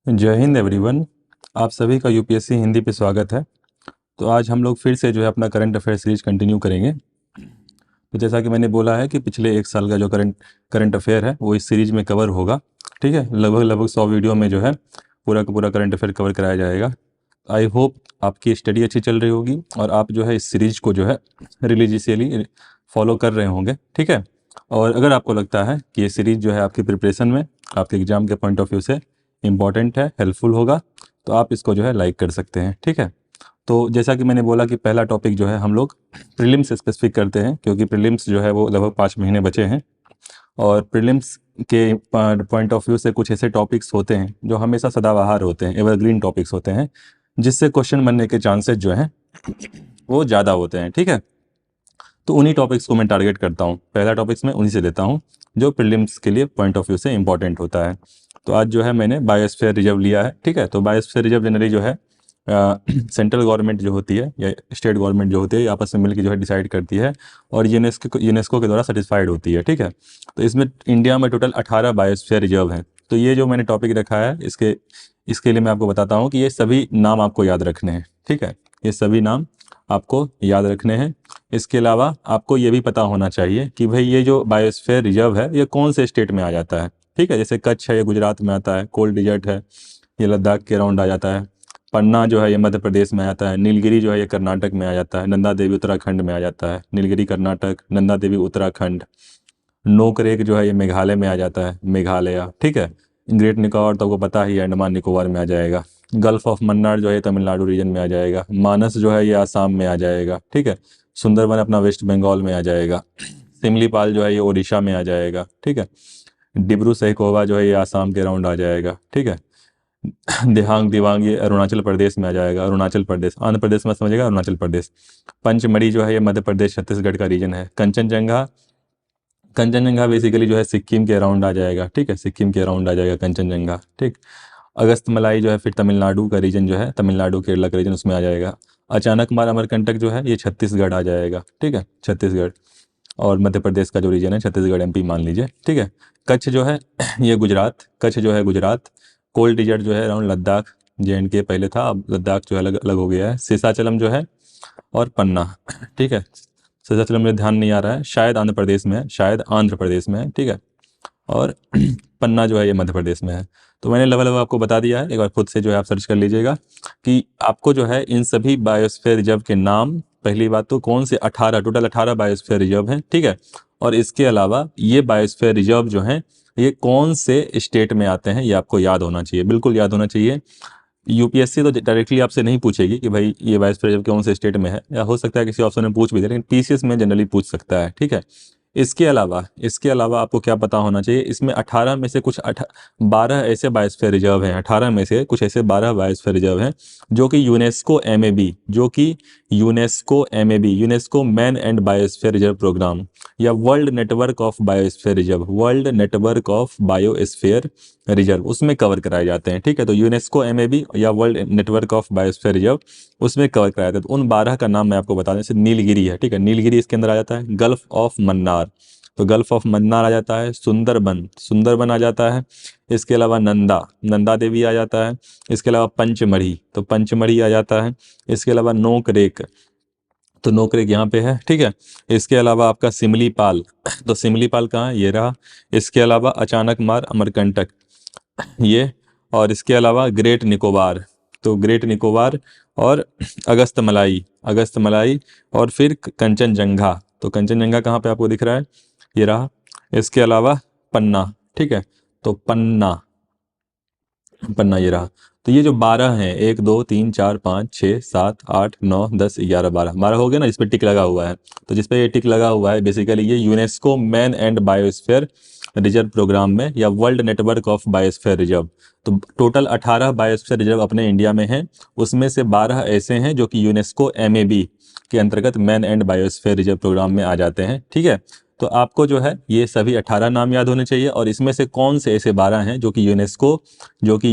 जय हिंद एवरीवन। आप सभी का यूपीएससी हिंदी पे स्वागत है। तो आज हम लोग फिर से जो है अपना करंट अफेयर सीरीज कंटिन्यू करेंगे। तो जैसा कि मैंने बोला है कि पिछले एक साल का जो करंट अफेयर है वो इस सीरीज में कवर होगा। ठीक है, लगभग लगभग 100 वीडियो में जो है पूरा का पूरा करंट अफेयर कवर कराया जाएगा। आई होप आपकी स्टडी अच्छी चल रही होगी और आप जो है इस सीरीज को जो है रिलीजियसली फॉलो कर रहे होंगे। ठीक है, और अगर आपको लगता है कि ये सीरीज जो है आपकी प्रिपरेशन में, आपके एग्जाम के पॉइंट ऑफ व्यू से इम्पॉर्टेंट है, हेल्पफुल होगा, तो आप इसको जो है लाइक कर सकते हैं। ठीक है, तो जैसा कि मैंने बोला कि पहला टॉपिक जो है हम लोग प्रीलिम्स स्पेसिफिक करते हैं, क्योंकि प्रीलिम्स जो है वो लगभग 5 महीने बचे हैं और प्रीलिम्स के पॉइंट ऑफ व्यू से कुछ ऐसे टॉपिक्स होते हैं जो हमेशा सदाबहार होते हैं, एवरग्रीन टॉपिक्स होते हैं, जिससे क्वेश्चन बनने के चांसेस जो हैं वो ज़्यादा होते हैं। ठीक है, तो उन्हीं टॉपिक्स को मैं टारगेट करता हूँ। पहला टॉपिक्स मैं उन्हीं से लेता हूँ जो प्रीलिम्स के लिए पॉइंट ऑफ व्यू से इंपॉर्टेंट होता है। तो आज जो है मैंने बायोस्फीयर रिजर्व लिया है। ठीक है, तो बायोस्फीयर रिजर्व जनरली जो है सेंट्रल गवर्नमेंट जो होती है या स्टेट गवर्नमेंट जो होती है आपस में मिलकर जो है डिसाइड करती है और यूनेस्को के द्वारा सर्टिफाइड होती है। ठीक है, तो इसमें इंडिया में टोटल 18 बायोस्फीयर रिजर्व हैं। तो ये जो मैंने टॉपिक रखा है इसके लिए मैं आपको बताता हूँ कि ये सभी नाम आपको याद रखने हैं। ठीक है, ये सभी नाम आपको याद रखने हैं। इसके अलावा आपको ये भी पता होना चाहिए कि भाई ये जो बायोस्फीयर रिजर्व है ये कौन से स्टेट में आ जाता है। ठीक है, जैसे कच्छ है ये गुजरात में आता है, कोल्ड डिजर्ट है ये लद्दाख के अराउंड आ जाता है, पन्ना जो है ये मध्य प्रदेश में आ जाता है, नीलगिरी जो है ये कर्नाटक में आ जाता है, नंदा देवी उत्तराखंड में आ जाता है, नीलगिरी कर्नाटक, नंदा देवी उत्तराखंड, नोकरेक जो है ये मेघालय में आ जाता है, मेघालय। ठीक है, ग्रेट निकोबार तो आपको पता ही है अंडमान निकोबार में आ जाएगा, गल्फ ऑफ मन्नार जो है तमिलनाडु रीजन में आ जाएगा, मानस जो है ये आसाम में आ जाएगा। ठीक है, सुंदरबन अपना वेस्ट बंगाल में आ जाएगा, सिमलीपाल जो है ये उड़ीसा में आ जाएगा। ठीक है, डिब्रू सैखोवा जो है ये आसाम के अराउंड आ जाएगा। ठीक है, दिहांग दिवांग ये अरुणाचल प्रदेश में आ जाएगा, अरुणाचल प्रदेश, आंध्र प्रदेश में समझिएगा, अरुणाचल प्रदेश। पंचमढ़ी जो है ये मध्य प्रदेश छत्तीसगढ़ का रीजन है। कंचनजंगा, कंचनजंगा बेसिकली जो है सिक्किम के अराउंड आ जाएगा। ठीक है, सिक्किम के अराउंड आ जाएगा कंचनजंगा। ठीक, अगस्त मलाई जो है फिर तमिलनाडु का रीजन जो है, तमिलनाडु केरला का रीजन उसमें आ जाएगा। अचानक मार अमरकंटक जो है ये छत्तीसगढ़ आ जाएगा। ठीक है, छत्तीसगढ़ और मध्य प्रदेश का जो रीजन है छत्तीसगढ़ एमपी मान लीजिए। ठीक है, कच्छ जो है ये गुजरात, कच्छ जो है गुजरात, कोल्ड डिजर्ट जो है अराउंड लद्दाख, JNK पहले था, अब लद्दाख जो है अलग अलग हो गया है, शेषाचलम जो है और पन्ना। ठीक है, शेषाचलम में ध्यान नहीं आ रहा है, शायद आंध्र प्रदेश में है, शायद आंध्र प्रदेश में है। ठीक है, और पन्ना जो है ये मध्य प्रदेश में है। तो मैंने लेवल आपको बता दिया है, एक बार खुद से जो है आप सर्च कर लीजिएगा कि आपको जो है इन सभी बायोस्फीयर रिजर्व के नाम, पहली बात तो कौन से 18, टोटल 18 बायोस्फीयर रिजर्व हैं। ठीक है, और इसके अलावा ये बायोस्फीयर रिजर्व जो हैं ये कौन से स्टेट में आते हैं ये आपको याद होना चाहिए, बिल्कुल याद होना चाहिए। यूपीएससी तो डायरेक्टली आपसे नहीं पूछेगी कि भाई ये बायोस्फीयर रिजर्व कौन से स्टेट में है, या हो सकता है किसी ऑप्शन में पूछ भी दे, लेकिन पीसीएस में जनरली पूछ सकता है। ठीक है, इसके अलावा आपको क्या पता होना चाहिए, इसमें 18 में से कुछ 12 ऐसे बायोस्फीयर रिजर्व हैं, 18 में से कुछ ऐसे 12 बायोस्फीयर रिजर्व हैं जो कि UNESCO man and biosphere reserve programme या world network of biosphere reserve उसमें कवर कराए जाते हैं। ठीक है, तो यूनेस्को MAB या world network of biosphere reserve उसमें कवर कराया जाता है। तो उन 12 का नाम मैं आपको बता दूं, जैसे नीलगिरी है। ठीक है, नीलगिरी इसके अंदर आ जाता है, गल्फ ऑफ मन्नार, तो गल्फ ऑफ मन्नार आ जाता है, सुंदरबन आ जाता है, इसके अलावा नंदा देवी आ जाता है, इसके अलावा पंचमढ़ी, तो पंचमढ़ी आ जाता है, इसके अलावा नोकरेक, तो नोकरेक यहाँ पे है। ठीक है, इसके अलावा आपका सिमलीपाल, तो सिमलीपाल कहाँ है, ये रहा। इसके अलावा अचानक मार अमरकंटक ये, और इसके अलावा ग्रेट निकोबार, तो ग्रेट निकोबार, और अगस्त मलाई, और फिर कंचनजंगा, तो कंचनजंगा कहाँ पे आपको दिख रहा है, ये रहा। इसके अलावा पन्ना। ठीक है, तो पन्ना, पन्ना ये रहा। तो ये जो 12 हैं, 1 2 3 4 5 6 7 8 9 10 11 12 हो गया ना, जिस पे टिक लगा हुआ है। तो जिस पे ये टिक लगा हुआ है बेसिकली ये UNESCO man and biosphere reserve programme में या world network of biosphere reserve. तो टोटल 18 बायोस्फीयर रिजर्व अपने इंडिया में हैं, उसमें से 12 ऐसे हैं जो कि यूनेस्को MAB के अंतर्गत man and biosphere reserve programme में आ जाते हैं। ठीक है, तो आपको जो है ये सभी 18 नाम याद होने चाहिए, और इसमें से कौन से ऐसे 12 हैं जो कि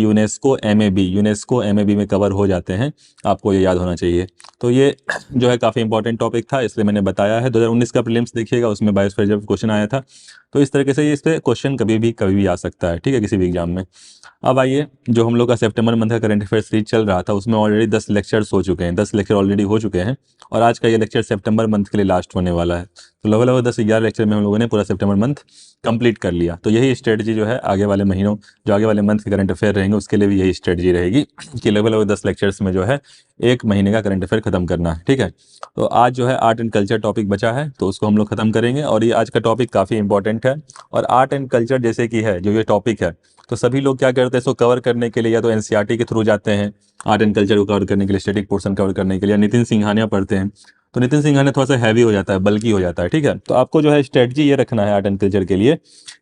यूनेस्को MAB में कवर हो जाते हैं, आपको ये याद होना चाहिए। तो ये जो है काफ़ी इंपॉर्टेंट टॉपिक था, इसलिए मैंने बताया है। 2019 का प्रीलिम्स देखिएगा, उसमें बायोस्फीयर रिजर्व क्वेश्चन आया था। तो इस तरीके से इस पे क्वेश्चन कभी भी आ सकता है, ठीक है, किसी भी एग्जाम में। अब आइए, जो हम लोग का सितंबर मंथ का करंट अफेयर सीरीज चल रहा था उसमें ऑलरेडी 10 लेक्चर्स हो चुके हैं, 10 लेक्चर ऑलरेडी हो चुके हैं, और आज का ये लेक्चर सितंबर मंथ के लिए लास्ट होने वाला है। तो लगभग 10-11 लेक्चर में हम लोगों ने पूरा सितंबर मंथ कंप्लीट कर लिया। तो यही स्ट्रेटजी जो है आगे वाले महीनों, जो आगे वाले मंथ के करंट अफेयर रहेंगे उसके लिए भी यही स्ट्रेटजी रहेगी कि लगभग 10 लेक्चर्स में जो है एक महीने का करंट अफेयर खत्म करना है, ठीक है। तो आज जो है आर्ट एंड कल्चर टॉपिक बचा है, तो उसको हम लोग खत्म करेंगे, और ये आज का टॉपिक काफ़ी इंपॉर्टेंट है। और आर्ट एंड कल्चर जैसे कि है जो ये टॉपिक है, तो सभी लोग क्या करते हैं, इसको कवर करने के लिए या तो एनसीईआरटी के थ्रू जाते हैं आर्ट एंड कल्चर को कवर करने के लिए, स्टैटिक पोर्शन कवर करने के लिए, नितिन सिंघानिया पढ़ते हैं। तो नितिन सिंघानिया थोड़ा सा हैवी हो जाता है, बल्कि हो जाता है, ठीक है। तो आपको जो है स्ट्रेटजी ये रखना है आर्ट एंड कल्चर के लिए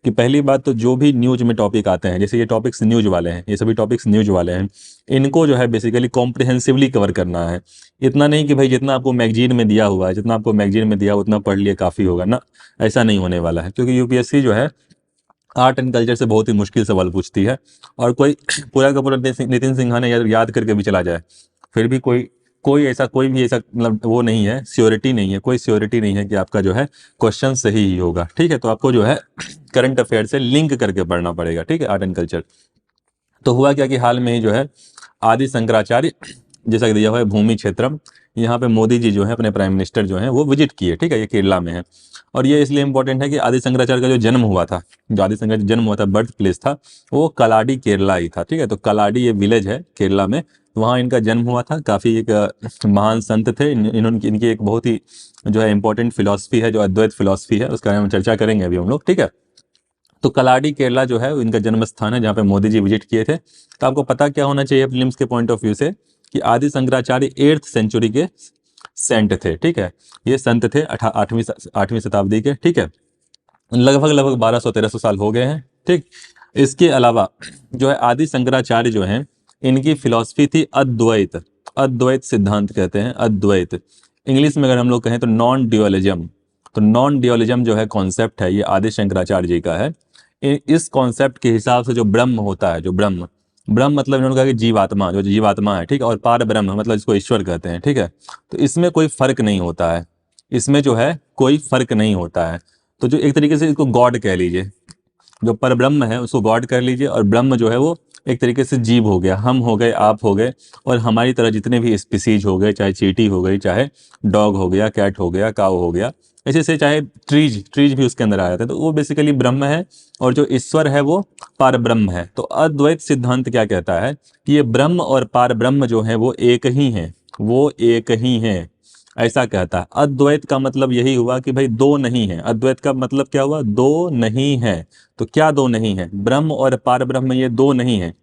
कि पहली बात तो जो भी न्यूज में टॉपिक आते हैं, जैसे ये टॉपिक्स न्यूज वाले हैं, ये सभी टॉपिक्स न्यूज वाले हैं, इनको जो है बेसिकली कॉम्प्रिहेंसिवली कवर करना है। इतना नहीं कि भाई जितना आपको मैगजीन में दिया हुआ है, जितना आपको मैगजीन में दिया हुआ उतना पढ़ लिए काफ़ी होगा ना, ऐसा नहीं होने वाला है। क्योंकि यूपीएससी जो है आर्ट एंड कल्चर से बहुत ही मुश्किल सवाल पूछती है, और कोई पूरा का पूरा नितिन सिंघानिया याद करके भी चला जाए, फिर भी कोई भी ऐसा मतलब वो नहीं है, श्योरिटी नहीं है, कोई श्योरिटी नहीं है कि आपका जो है क्वेश्चन सही ही होगा, ठीक है। तो आपको जो है करंट अफेयर से लिंक करके पढ़ना पड़ेगा, ठीक है, आर्ट एंड कल्चर। तो हुआ क्या कि हाल में ही जो है आदि शंकराचार्य, जैसा कि दिया हुआ है भूमि क्षेत्रम, यहाँ पे मोदी जी जो है अपने प्राइम मिनिस्टर जो हैं वो विजिट किए, ठीक है, ये केरला में है। और ये इसलिए इंपॉर्टेंट है कि आदि शंकराचार्य का जो जन्म हुआ था, जो आदि शंकराचार्य जन्म हुआ था, बर्थ प्लेस था, वो कलाडी केरला ही था, ठीक है। तो कलाडी ये विलेज है केरला में, वहाँ इनका जन्म हुआ था। काफ़ी एक महान संत थे, इन्होंने इनकी एक बहुत ही जो है इंपॉर्टेंट फिलॉसफी है, जो अद्वैत फिलॉसफी है, उसका हम चर्चा करेंगे अभी हम लोग, ठीक है। तो कलाडी केरला जो है इनका जन्म स्थान है, जहाँ पे मोदी जी विजिट किए थे। तो आपको पता क्या होना चाहिए फिल्म्स के पॉइंट ऑफ व्यू से कि आदि शंकराचार्य 8th सेंचुरी के सेंट थे, ठीक है। ये संत थे 8वीं शताब्दी के, ठीक है। लगभग 1200-1300 साल हो गए हैं, ठीक। इसके अलावा जो है आदि शंकराचार्य जो हैं इनकी फिलॉसफी थी अद्वैत, अद्वैत सिद्धांत कहते हैं, अद्वैत। इंग्लिश में अगर हम लोग कहें तो नॉन ड्यूअलिज्म। तो नॉन ड्यूअलिज्म जो है कॉन्सेप्ट है, ये आदि शंकराचार्य जी का है। इस कॉन्सेप्ट के हिसाब से जो ब्रह्म होता है, जो ब्रह्म, ब्रह्म मतलब इन्होंने कहा कि जीवात्मा, जो जीवात्मा है, ठीक है, और पार ब्रह्म मतलब इसको ईश्वर कहते हैं, ठीक है। तो इसमें कोई फर्क नहीं होता है, इसमें जो है कोई फर्क नहीं होता है। तो जो एक तरीके से इसको गॉड कह लीजिए, जो पर ब्रह्म है उसको गॉड कर लीजिए, और ब्रह्म जो है वो एक तरीके से जीव हो गया, हम हो गए, आप हो गए, और हमारी तरह जितने भी स्पीसीज हो गए, चाहे चींटी हो गई, चाहे डॉग हो गया, कैट हो गया, काऊ हो गया, ऐसे से चाहे ट्रीज भी उसके अंदर आ जाते हैं। तो वो बेसिकली ब्रह्म है, और जो ईश्वर है वो पार ब्रह्म है। तो अद्वैत सिद्धांत क्या कहता है कि ये ब्रह्म और पार ब्रह्म जो है वो एक ही हैं, वो एक ही हैं, ऐसा कहता है। अद्वैत का मतलब यही हुआ कि भाई दो नहीं है। अद्वैत का मतलब क्या हुआ, दो नहीं है। तो क्या दो नहीं है, ब्रह्म और पार ब्रह्म, ये दो नहीं है।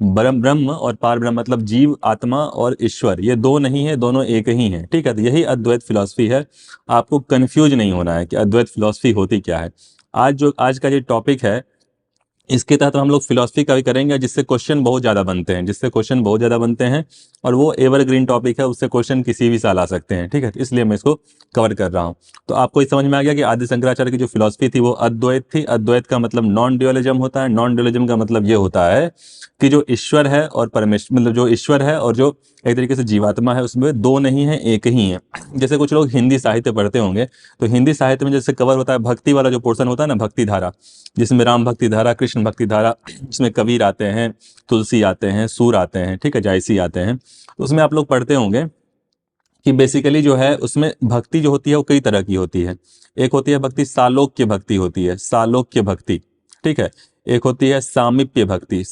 ब्रह्म और पार ब्रह्म मतलब जीव, आत्मा और ईश्वर, ये दो नहीं है, दोनों एक ही हैं, ठीक है। तो यही अद्वैत फिलॉसफी है। आपको कंफ्यूज नहीं होना है कि अद्वैत फिलॉसफी होती क्या है। आज का जो टॉपिक है, इसके तहत हम लोग फिलॉसफी का भी करेंगे, जिससे क्वेश्चन बहुत ज़्यादा बनते हैं, जिससे क्वेश्चन बहुत ज़्यादा बनते हैं, और वो एवरग्रीन टॉपिक है, उससे क्वेश्चन किसी भी साल आ सकते हैं, ठीक है। इसलिए मैं इसको कवर कर रहा हूँ। तो आपको ये समझ में आ गया कि आदि शंकराचार्य की जो फिलॉसफी थी वो अद्वैत थी। अद्वैत का मतलब नॉन ड्यूअलिज्म होता है। नॉन ड्यूअलिज्म का मतलब ये होता है कि जो ईश्वर है और परमेश्वर, मतलब जो ईश्वर है और जो एक तरीके से जीवात्मा है, उसमें दो नहीं है, एक ही है। जैसे कुछ लोग हिंदी साहित्य पढ़ते होंगे, तो हिंदी साहित्य में जैसे कवर होता है भक्ति वाला जो पोर्शन होता है ना, भक्ति धारा, जिसमें राम भक्ति धारा, कृष्ण भक्ति धारा, जिसमें कबीर आते हैं, तुलसी आते हैं, सूर आते हैं, ठीक है, जायसी आते हैं। तो उसमें आप लोग पढ़ते होंगे कि बेसिकली जो है उसमें भक्ति जो होती है वो कई तरह की होती है। एक होती है भक्ति, सालोक्य भक्ति होती है, सालोक्य भक्ति, ठीक है। एक होती है सामीप्य भक्ति,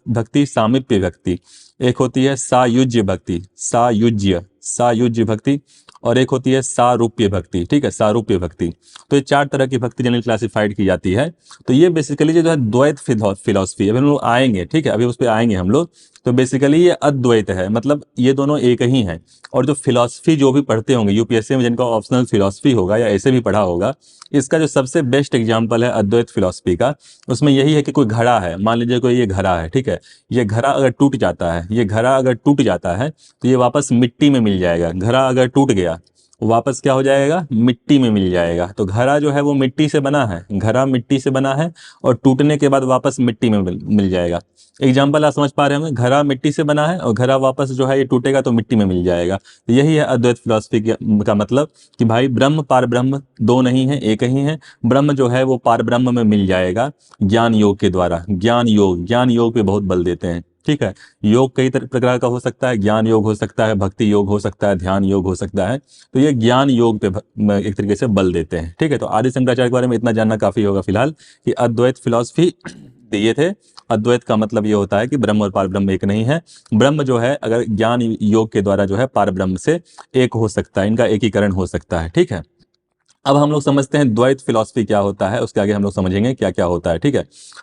भक्ति, सामीप्य भक्ति। एक होती है सायुज्य भक्ति, सायुज्य भक्ति। और एक होती है सारूप्य भक्ति, ठीक है, सारूप्य भक्ति। तो ये 4 तरह की भक्ति जनरली क्लासिफाइड की जाती है। तो ये बेसिकली जो है द्वैत फिलॉसफी, अभी हम लोग आएंगे, ठीक है, अभी उस पर आएंगे हम लोग। तो बेसिकली ये अद्वैत है, मतलब ये दोनों एक ही हैं। और जो फिलॉसफी जो भी पढ़ते होंगे यूपीएससी में, जिनका ऑप्शनल फिलॉसफी होगा या ऐसे भी पढ़ा होगा, इसका जो सबसे बेस्ट एग्जाम्पल है अद्वैत फिलॉसफी का, उसमें यही है कि कोई घड़ा है, मान लीजिए कोई ये घड़ा है, ठीक है। ये घड़ा अगर टूट जाता है, ये घड़ा अगर टूट जाता है तो ये वापस मिट्टी में मिल जाएगा। घड़ा अगर टूट गया वापस क्या हो जाएगा, मिट्टी में मिल जाएगा। तो घड़ा जो है वो मिट्टी से बना है, घड़ा मिट्टी से बना है और टूटने के बाद वापस मिट्टी में मिल जाएगा। एग्जाम्पल आप समझ पा रहे होंगे, घड़ा मिट्टी से बना है और घड़ा वापस जो है ये टूटेगा तो मिट्टी में मिल जाएगा। तो यही है अद्वैत फिलॉसफी का मतलब कि भाई ब्रह्म पार ब्रह्म दो नहीं है, एक ही है। ब्रह्म जो है वो पार ब्रह्म में मिल जाएगा ज्ञान योग के द्वारा। ज्ञान योग पे बहुत बल देते हैं, ठीक है। योग कई प्रकार का हो सकता है, ज्ञान योग हो सकता है, भक्ति योग हो सकता है, ध्यान योग हो सकता है। तो ये ज्ञान योग पे एक तरीके से बल देते हैं, ठीक है। तो आदि शंकराचार्य के बारे में इतना जानना काफी होगा फिलहाल, कि अद्वैत फिलॉसफी दिए थे। अद्वैत का मतलब ये होता है कि ब्रह्म और पार ब्रह्म एक नहीं है। ब्रह्म जो है अगर ज्ञान योग के द्वारा जो है पार ब्रह्म से एक हो सकता है, इनका एकीकरण हो सकता है, ठीक है। अब हम लोग समझते हैं द्वैत फिलॉसफी क्या होता है, उसके आगे हम लोग समझेंगे क्या क्या होता है, ठीक है।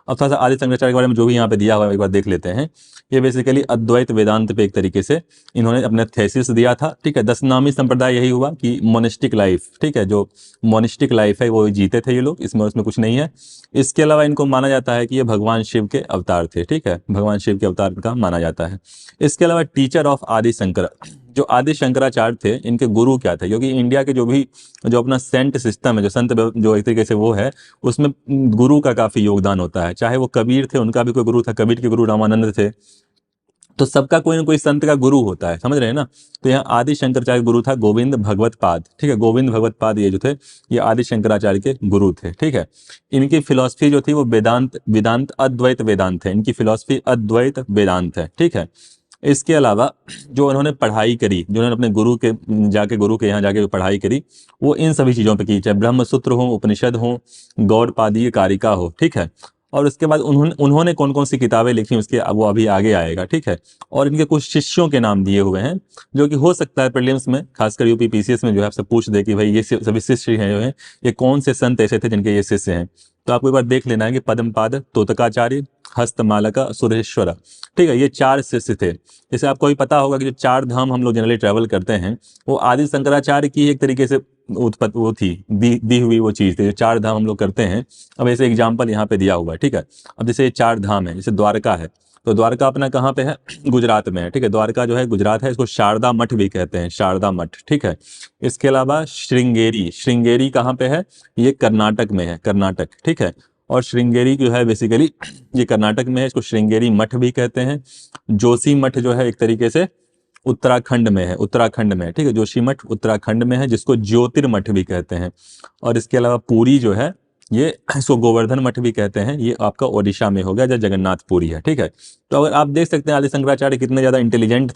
अब थोड़ा सा आदि शंकराचार्य के बारे में जो भी यहाँ पे दिया हुआ है एक बार देख लेते हैं। ये बेसिकली अद्वैत वेदांत पे एक तरीके से इन्होंने अपने थेसिस दिया था, ठीक है। 10 नामी संप्रदाय यही हुआ कि मोनिस्टिक लाइफ, ठीक है, जो मोनिस्टिक लाइफ है वो जीते थे ये लोग, इसमें उसमें कुछ नहीं है। इसके अलावा इनको माना जाता है कि ये भगवान शिव के अवतार थे, ठीक है, भगवान शिव के अवतार का माना जाता है। इसके अलावा टीचर ऑफ आदि शंकर, जो आदि शंकराचार्य थे इनके गुरु क्या थे, क्योंकि इंडिया के जो अपना सेंट सिस्टम है, जो संत जो एक तरीके से वो है, उसमें गुरु का काफी योगदान होता है। चाहे वो कबीर थे, उनका भी कोई गुरु था, कबीर के गुरु रामानंद थे। तो सबका कोई ना कोई संत का गुरु होता है, समझ रहे हैं ना। तो यहाँ आदि शंकराचार्य गुरु था गोविंद भगवत पाद, ठीक है। गोविंद भगवत पाद ये जो थे ये आदि शंकराचार्य के गुरु थे, ठीक है। इनकी फिलॉसफी जो थी वो वेदांत अद्वैत वेदांत है। इनकी फिलॉसफी अद्वैत वेदांत है, ठीक है। इसके अलावा जो उन्होंने पढ़ाई करी, जो उन्होंने अपने गुरु के यहाँ जाके पढ़ाई करी, वो इन सभी चीज़ों पे की, चाहे ब्रह्म सूत्र हो, उपनिषद हो, गौड़पादीय कारिका हो, ठीक है। और उसके बाद उन्होंने कौन कौन सी किताबें लिखी उसके वो अभी आगे आएगा, ठीक है। और इनके कुछ शिष्यों के नाम दिए हुए हैं, जो कि हो सकता है प्रीलिम्स में, खासकर यूपी पीसीएस में जो है आपसे पूछ दे कि भाई ये सभी शिष्य हैं जो हैं, ये कौन से संत ऐसे थे जिनके ये शिष्य हैं। तो आपको एक बार देख लेना है कि पद्मपाद, तोतकाचार्य, हस्तमालका, सुरेश्वर, ठीक है, ये 4 शिष्य थे। जैसे आपको भी पता होगा कि जो 4 धाम हम लोग जनरली ट्रैवल करते हैं, वो आदि शंकराचार्य की एक तरीके से उत्पत्ति वो थी, दी हुई वो चीज़ थी, जो 4 धाम हम लोग करते हैं। अब ऐसे एग्जाम्पल यहाँ पे दिया हुआ है, ठीक है। अब जैसे ये 4 धाम है, जैसे द्वारका है, तो द्वारका अपना कहाँ पे है, गुजरात में है, ठीक है। द्वारका जो है गुजरात है, इसको शारदा मठ भी कहते हैं, शारदा मठ, ठीक है। इसके अलावा श्रृंगेरी कहाँ पे है, ये कर्नाटक में है, कर्नाटक, ठीक है। और श्रृंगेरी जो है बेसिकली ये कर्नाटक में है, इसको श्रृंगेरी मठ भी कहते हैं। जोशी मठ जो है एक तरीके से उत्तराखंड में है, ठीक है। जोशी मठ उत्तराखंड में है, जिसको ज्योतिर्मठ भी कहते हैं। और इसके अलावा पुरी जो है ये इसको गोवर्धन मठ भी कहते हैं, ये आपका ओडिशा में हो गया, जहाँ जगन्नाथपुरी है, ठीक है। तो अगर आप देख सकते हैं आदि शंकराचार्य कितने ज़्यादा इंटेलिजेंट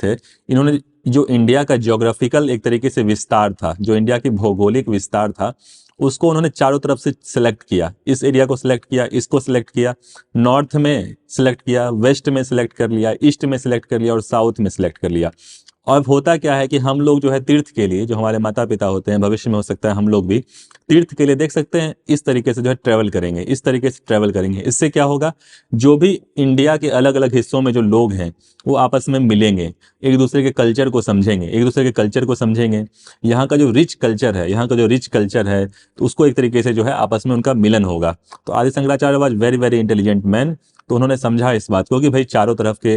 थे। इन्होंने जो इंडिया का ज्योग्राफिकल एक तरीके से विस्तार था, जो इंडिया की भौगोलिक विस्तार था, उसको उन्होंने चारों तरफ से सिलेक्ट किया। इस एरिया को सिलेक्ट किया, इसको सिलेक्ट किया, नॉर्थ में सिलेक्ट किया, वेस्ट में सिलेक्ट कर लिया, ईस्ट में सिलेक्ट कर लिया और साउथ में सिलेक्ट कर लिया। और होता क्या है कि हम लोग जो है तीर्थ के लिए, जो हमारे माता पिता होते हैं, भविष्य में हो सकता है हम लोग भी तीर्थ के लिए देख सकते हैं इस तरीके से जो है ट्रैवल करेंगे, इस तरीके से ट्रैवल करेंगे। इससे क्या होगा, जो भी इंडिया के अलग अलग हिस्सों में जो लोग हैं वो आपस में मिलेंगे, एक दूसरे के कल्चर को समझेंगे, यहाँ का जो रिच कल्चर है तो उसको एक तरीके से जो है आपस में उनका मिलन होगा। तो आदि Shankaracharya was very very intelligent man. तो उन्होंने समझा इस बात को कि भाई चारों तरफ के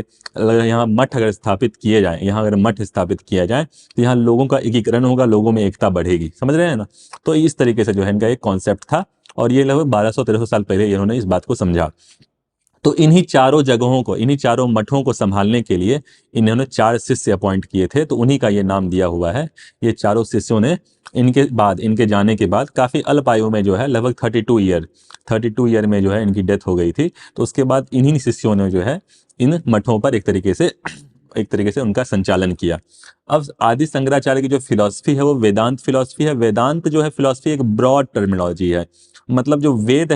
यहाँ मठ अगर स्थापित किए जाएं, तो यहाँ लोगों का एकीकरण होगा, लोगों में एकता बढ़ेगी, समझ रहे हैं ना। तो इस तरीके से जो है इनका एक कॉन्सेप्ट था, और ये लगभग 1200-1300 साल पहले इन्होंने इस बात को समझा। तो इन्हीं चारों मठों को संभालने के लिए इन्होंने 4 शिष्य अपॉइंट किए थे, तो उन्हीं का ये नाम दिया हुआ है। ये चारों शिष्यों ने इनके जाने के बाद काफ़ी अल्प आयु में जो है लगभग 32 ईयर में जो है इनकी डेथ हो गई थी। तो उसके बाद इन्हीं शिष्यों ने जो है इन मठों पर एक तरीके से उनका संचालन किया। अब आदि शंकराचार्य की जो फिलॉसफी है वो वेदांत फिलॉसफी है। वेदांत जो है फिलॉसफी एक ब्रॉड टर्मिनोलॉजी है, मतलब जो वेद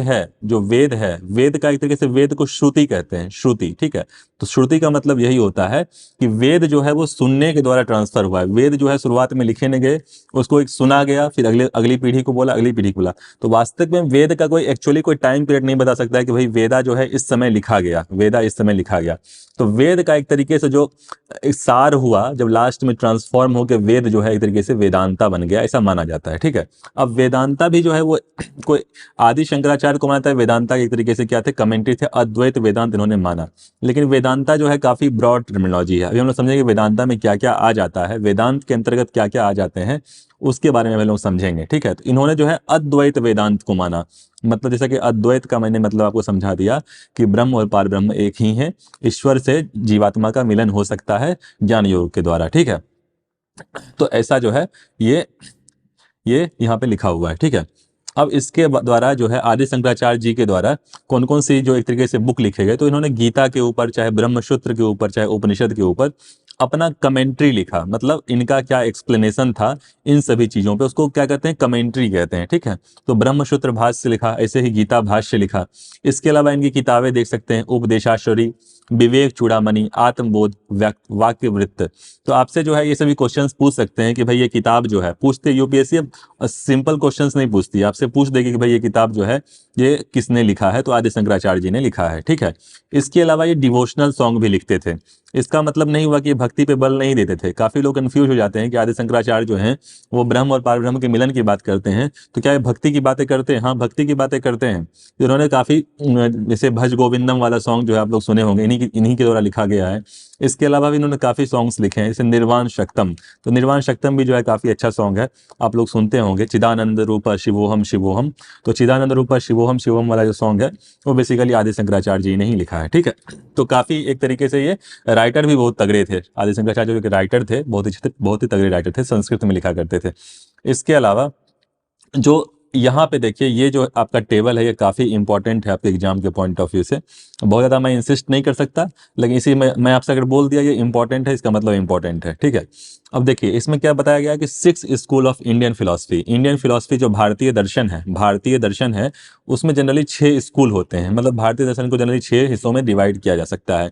है, वेद का एक तरीके से, वेद को श्रुति कहते हैं, श्रुति, ठीक है। तो श्रुति का मतलब यही होता है कि वेद जो है वो सुनने के द्वारा ट्रांसफर हुआ है। वेद जो है शुरुआत में लिखे नहीं गए, उसको एक सुना गया, फिर अगली पीढ़ी को बोला। तो वास्तव में वेद का एक्चुअली कोई टाइम पीरियड नहीं बता सकता है कि भाई वेदा जो है इस समय लिखा गया। तो वेद का एक तरीके से जो एक सार हुआ, जब लास्ट में ट्रांसफॉर्म होकर वेद जो है एक तरीके से वेदांता बन गया, ऐसा माना जाता है, ठीक है। अब वेदांता भी जो है वो कोई आदि शंकराचार्य को माना था वेदांता के एक तरीके से क्या थे, कमेंट्री थे, अद्वैत वेदांत इन्होंने माना। लेकिन वेदांता जो है काफी ब्रॉड टर्मिनोलॉजी है। अभी हम लोग समझेंगे वेदांता में क्या क्या आ जाता है, वेदांत के अंतर्गत क्या क्या आ जाते हैं, उसके बारे में हम लोग समझेंगे। ठीक है, तो इन्होंने जो है अद्वैत वेदांत को माना। मतलब जैसा कि अद्वैत का मैंने मतलब आपको समझा दिया कि ब्रह्म और पार ब्रह्म एक ही है, ईश्वर से जीवात्मा का मिलन हो सकता है ज्ञान योग के द्वारा। ठीक है, तो ऐसा जो है ये यहाँ पे लिखा हुआ है। ठीक है, अब इसके द्वारा जो है आदि शंकराचार्य जी के द्वारा कौन कौन सी जो एक तरीके से बुक लिखे गए, तो इन्होंने गीता के ऊपर, चाहे ब्रह्मसूत्र के ऊपर, चाहे उपनिषद के ऊपर अपना कमेंट्री लिखा। मतलब इनका क्या एक्सप्लेनेशन था इन सभी चीजों पे, उसको क्या कहते हैं, कमेंट्री कहते हैं। ठीक है, तो ब्रह्मसूत्र भाष्य लिखा, ऐसे ही गीता भाष्य लिखा। इसके अलावा इनकी किताबें देख सकते हैं, उपदेशाश्वरी, विवेक चूड़ामणि, आत्मबोध, वाक्य वृत्त। तो आपसे जो है ये सभी क्वेश्चंस पूछ सकते हैं कि भाई ये किताब जो है, पूछते यूपीएससी सिंपल क्वेश्चंस नहीं पूछती, आपसे पूछ देगी कि भाई ये किताब जो है ये किसने लिखा है, तो आदि शंकराचार्य जी ने लिखा है। ठीक है, इसके अलावा ये डिवोशनल सॉन्ग भी लिखते थे। इसका मतलब नहीं हुआ कि भक्ति पे बल नहीं देते थे। काफी लोग कंफ्यूज हो जाते हैं कि आदि शंकराचार्य जो हैं वो ब्रह्म और पार ब्रह्म के मिलन की बात करते हैं, तो क्या ये भक्ति की बातें करते हैं? हाँ, भक्ति की बातें करते हैं। इन्होंने काफी जैसे भज गोविंदम वाला सॉन्ग जो है आप लोग सुने होंगे, इन्हीं के द्वारा लिखा गया है। इसके अलावा भी इन्होंने काफी सॉन्ग्स लिखे हैं, जैसे निर्वाण शक्तम। तो निर्वाण शक्तम भी जो है काफी अच्छा सॉन्ग है, आप लोग सुनते होंगे। चिदानंद रूप शिवोहम शिवोहम, तो चिदानंद रूप शिवोहम शिवोहम वाला जो सॉन्ग है वो बेसिकली आदि शंकराचार्य जी ने ही लिखा है। ठीक है, तो काफी एक तरीके से ये राइटर भी बहुत तगड़े थे। आदि शंकराचार्य जो राइटर थे बहुत ही तगड़े राइटर थे, संस्कृत में लिखा करते थे। इसके अलावा जो यहाँ पे देखिए, ये जो आपका टेबल है ये काफ़ी इंपॉर्टेंट है आपके एग्जाम के पॉइंट ऑफ व्यू से। बहुत ज़्यादा मैं इंसिस्ट नहीं कर सकता, लेकिन इसी में मैं आपसे अगर बोल दिया ये इंपॉर्टेंट है, इसका मतलब इंपॉर्टेंट है। ठीक है, अब देखिए इसमें क्या बताया गया कि 6 school of Indian philosophy. Indian philosophy जो भारतीय दर्शन है उसमें जनरली 6 स्कूल होते हैं। मतलब भारतीय दर्शन को जनरली 6 हिस्सों में डिवाइड किया जा सकता है।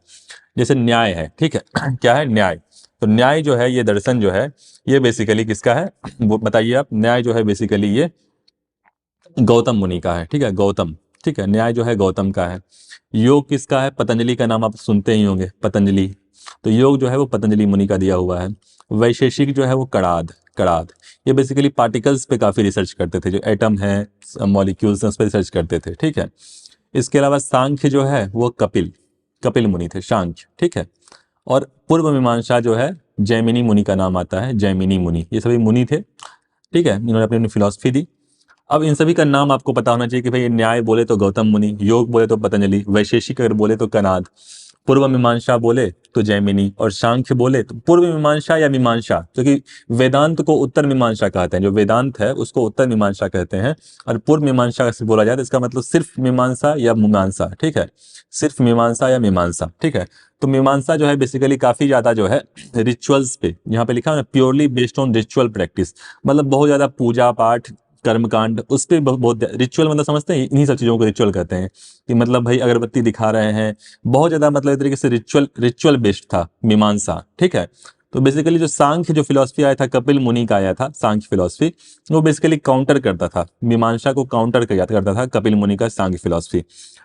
जैसे न्याय है, ठीक है क्या है, न्याय। तो न्याय जो है, ये दर्शन जो है ये बेसिकली किसका है, वो बताइए आप। न्याय जो है बेसिकली ये गौतम मुनि का है। ठीक है, गौतम। ठीक है, न्याय जो है गौतम का है। योग किसका है, पतंजलि का नाम आप सुनते ही होंगे, पतंजलि। तो योग जो है वो पतंजलि मुनि का दिया हुआ है। वैशेषिक जो है वो कणाद। ये बेसिकली पार्टिकल्स पे काफी रिसर्च करते थे, जो एटम है, मॉलिक्यूल्स उस पर रिसर्च करते थे। ठीक है, इसके अलावा सांख्य जो है वो कपिल मुनि थे, सांख्य। ठीक है, और पूर्व मीमांसा जो है जैमिनी मुनि का नाम आता है, जैमिनी मुनि। ये सभी मुनि थे। ठीक है, इन्होंने अपनी अपनी फिलॉसफी दी। अब इन सभी का नाम आपको पता होना चाहिए कि भाई न्याय बोले तो गौतम मुनि, योग बोले तो पतंजलि, वैशेषिक अगर बोले तो कणाद, पूर्व मीमांसा बोले तो जैमिनी, और सांख्य बोले तो पूर्व मीमांसा या मीमांसा, क्योंकि वेदांत को उत्तर मीमांसा कहते हैं। जो वेदांत है उसको उत्तर मीमांसा कहते हैं, और पूर्व मीमांसा से बोला जाए तो इसका मतलब सिर्फ मीमांसा या मीमांसा। ठीक है, सिर्फ मीमांसा या मीमांसा। ठीक है, तो मीमांसा जो है बेसिकली काफी ज्यादा जो है रिचुअल्स पे, यहाँ पे लिखा है ना, purely based on ritual practice. मतलब बहुत ज्यादा पूजा पाठ, कर्मकांड, उस पर बहुत रिचुअल, मतलब समझते हैं, इन्हीं सब चीजों को रिचुअल कहते हैं। कि मतलब भाई अगरबत्ती दिखा रहे हैं, बहुत ज्यादा मतलब एक तरीके से रिचुअल बेस्ड था मीमांसा। ठीक है, तो बेसिकली जो सांख्य जो फिलॉसफी आया था, कपिल मुनि का आया था सांख्य फिलॉसफी, वो बेसिकली काउंटर करता था मीमांसा को, काउंटर करता था कपिल मुनि का सांख्य फिलॉसफी।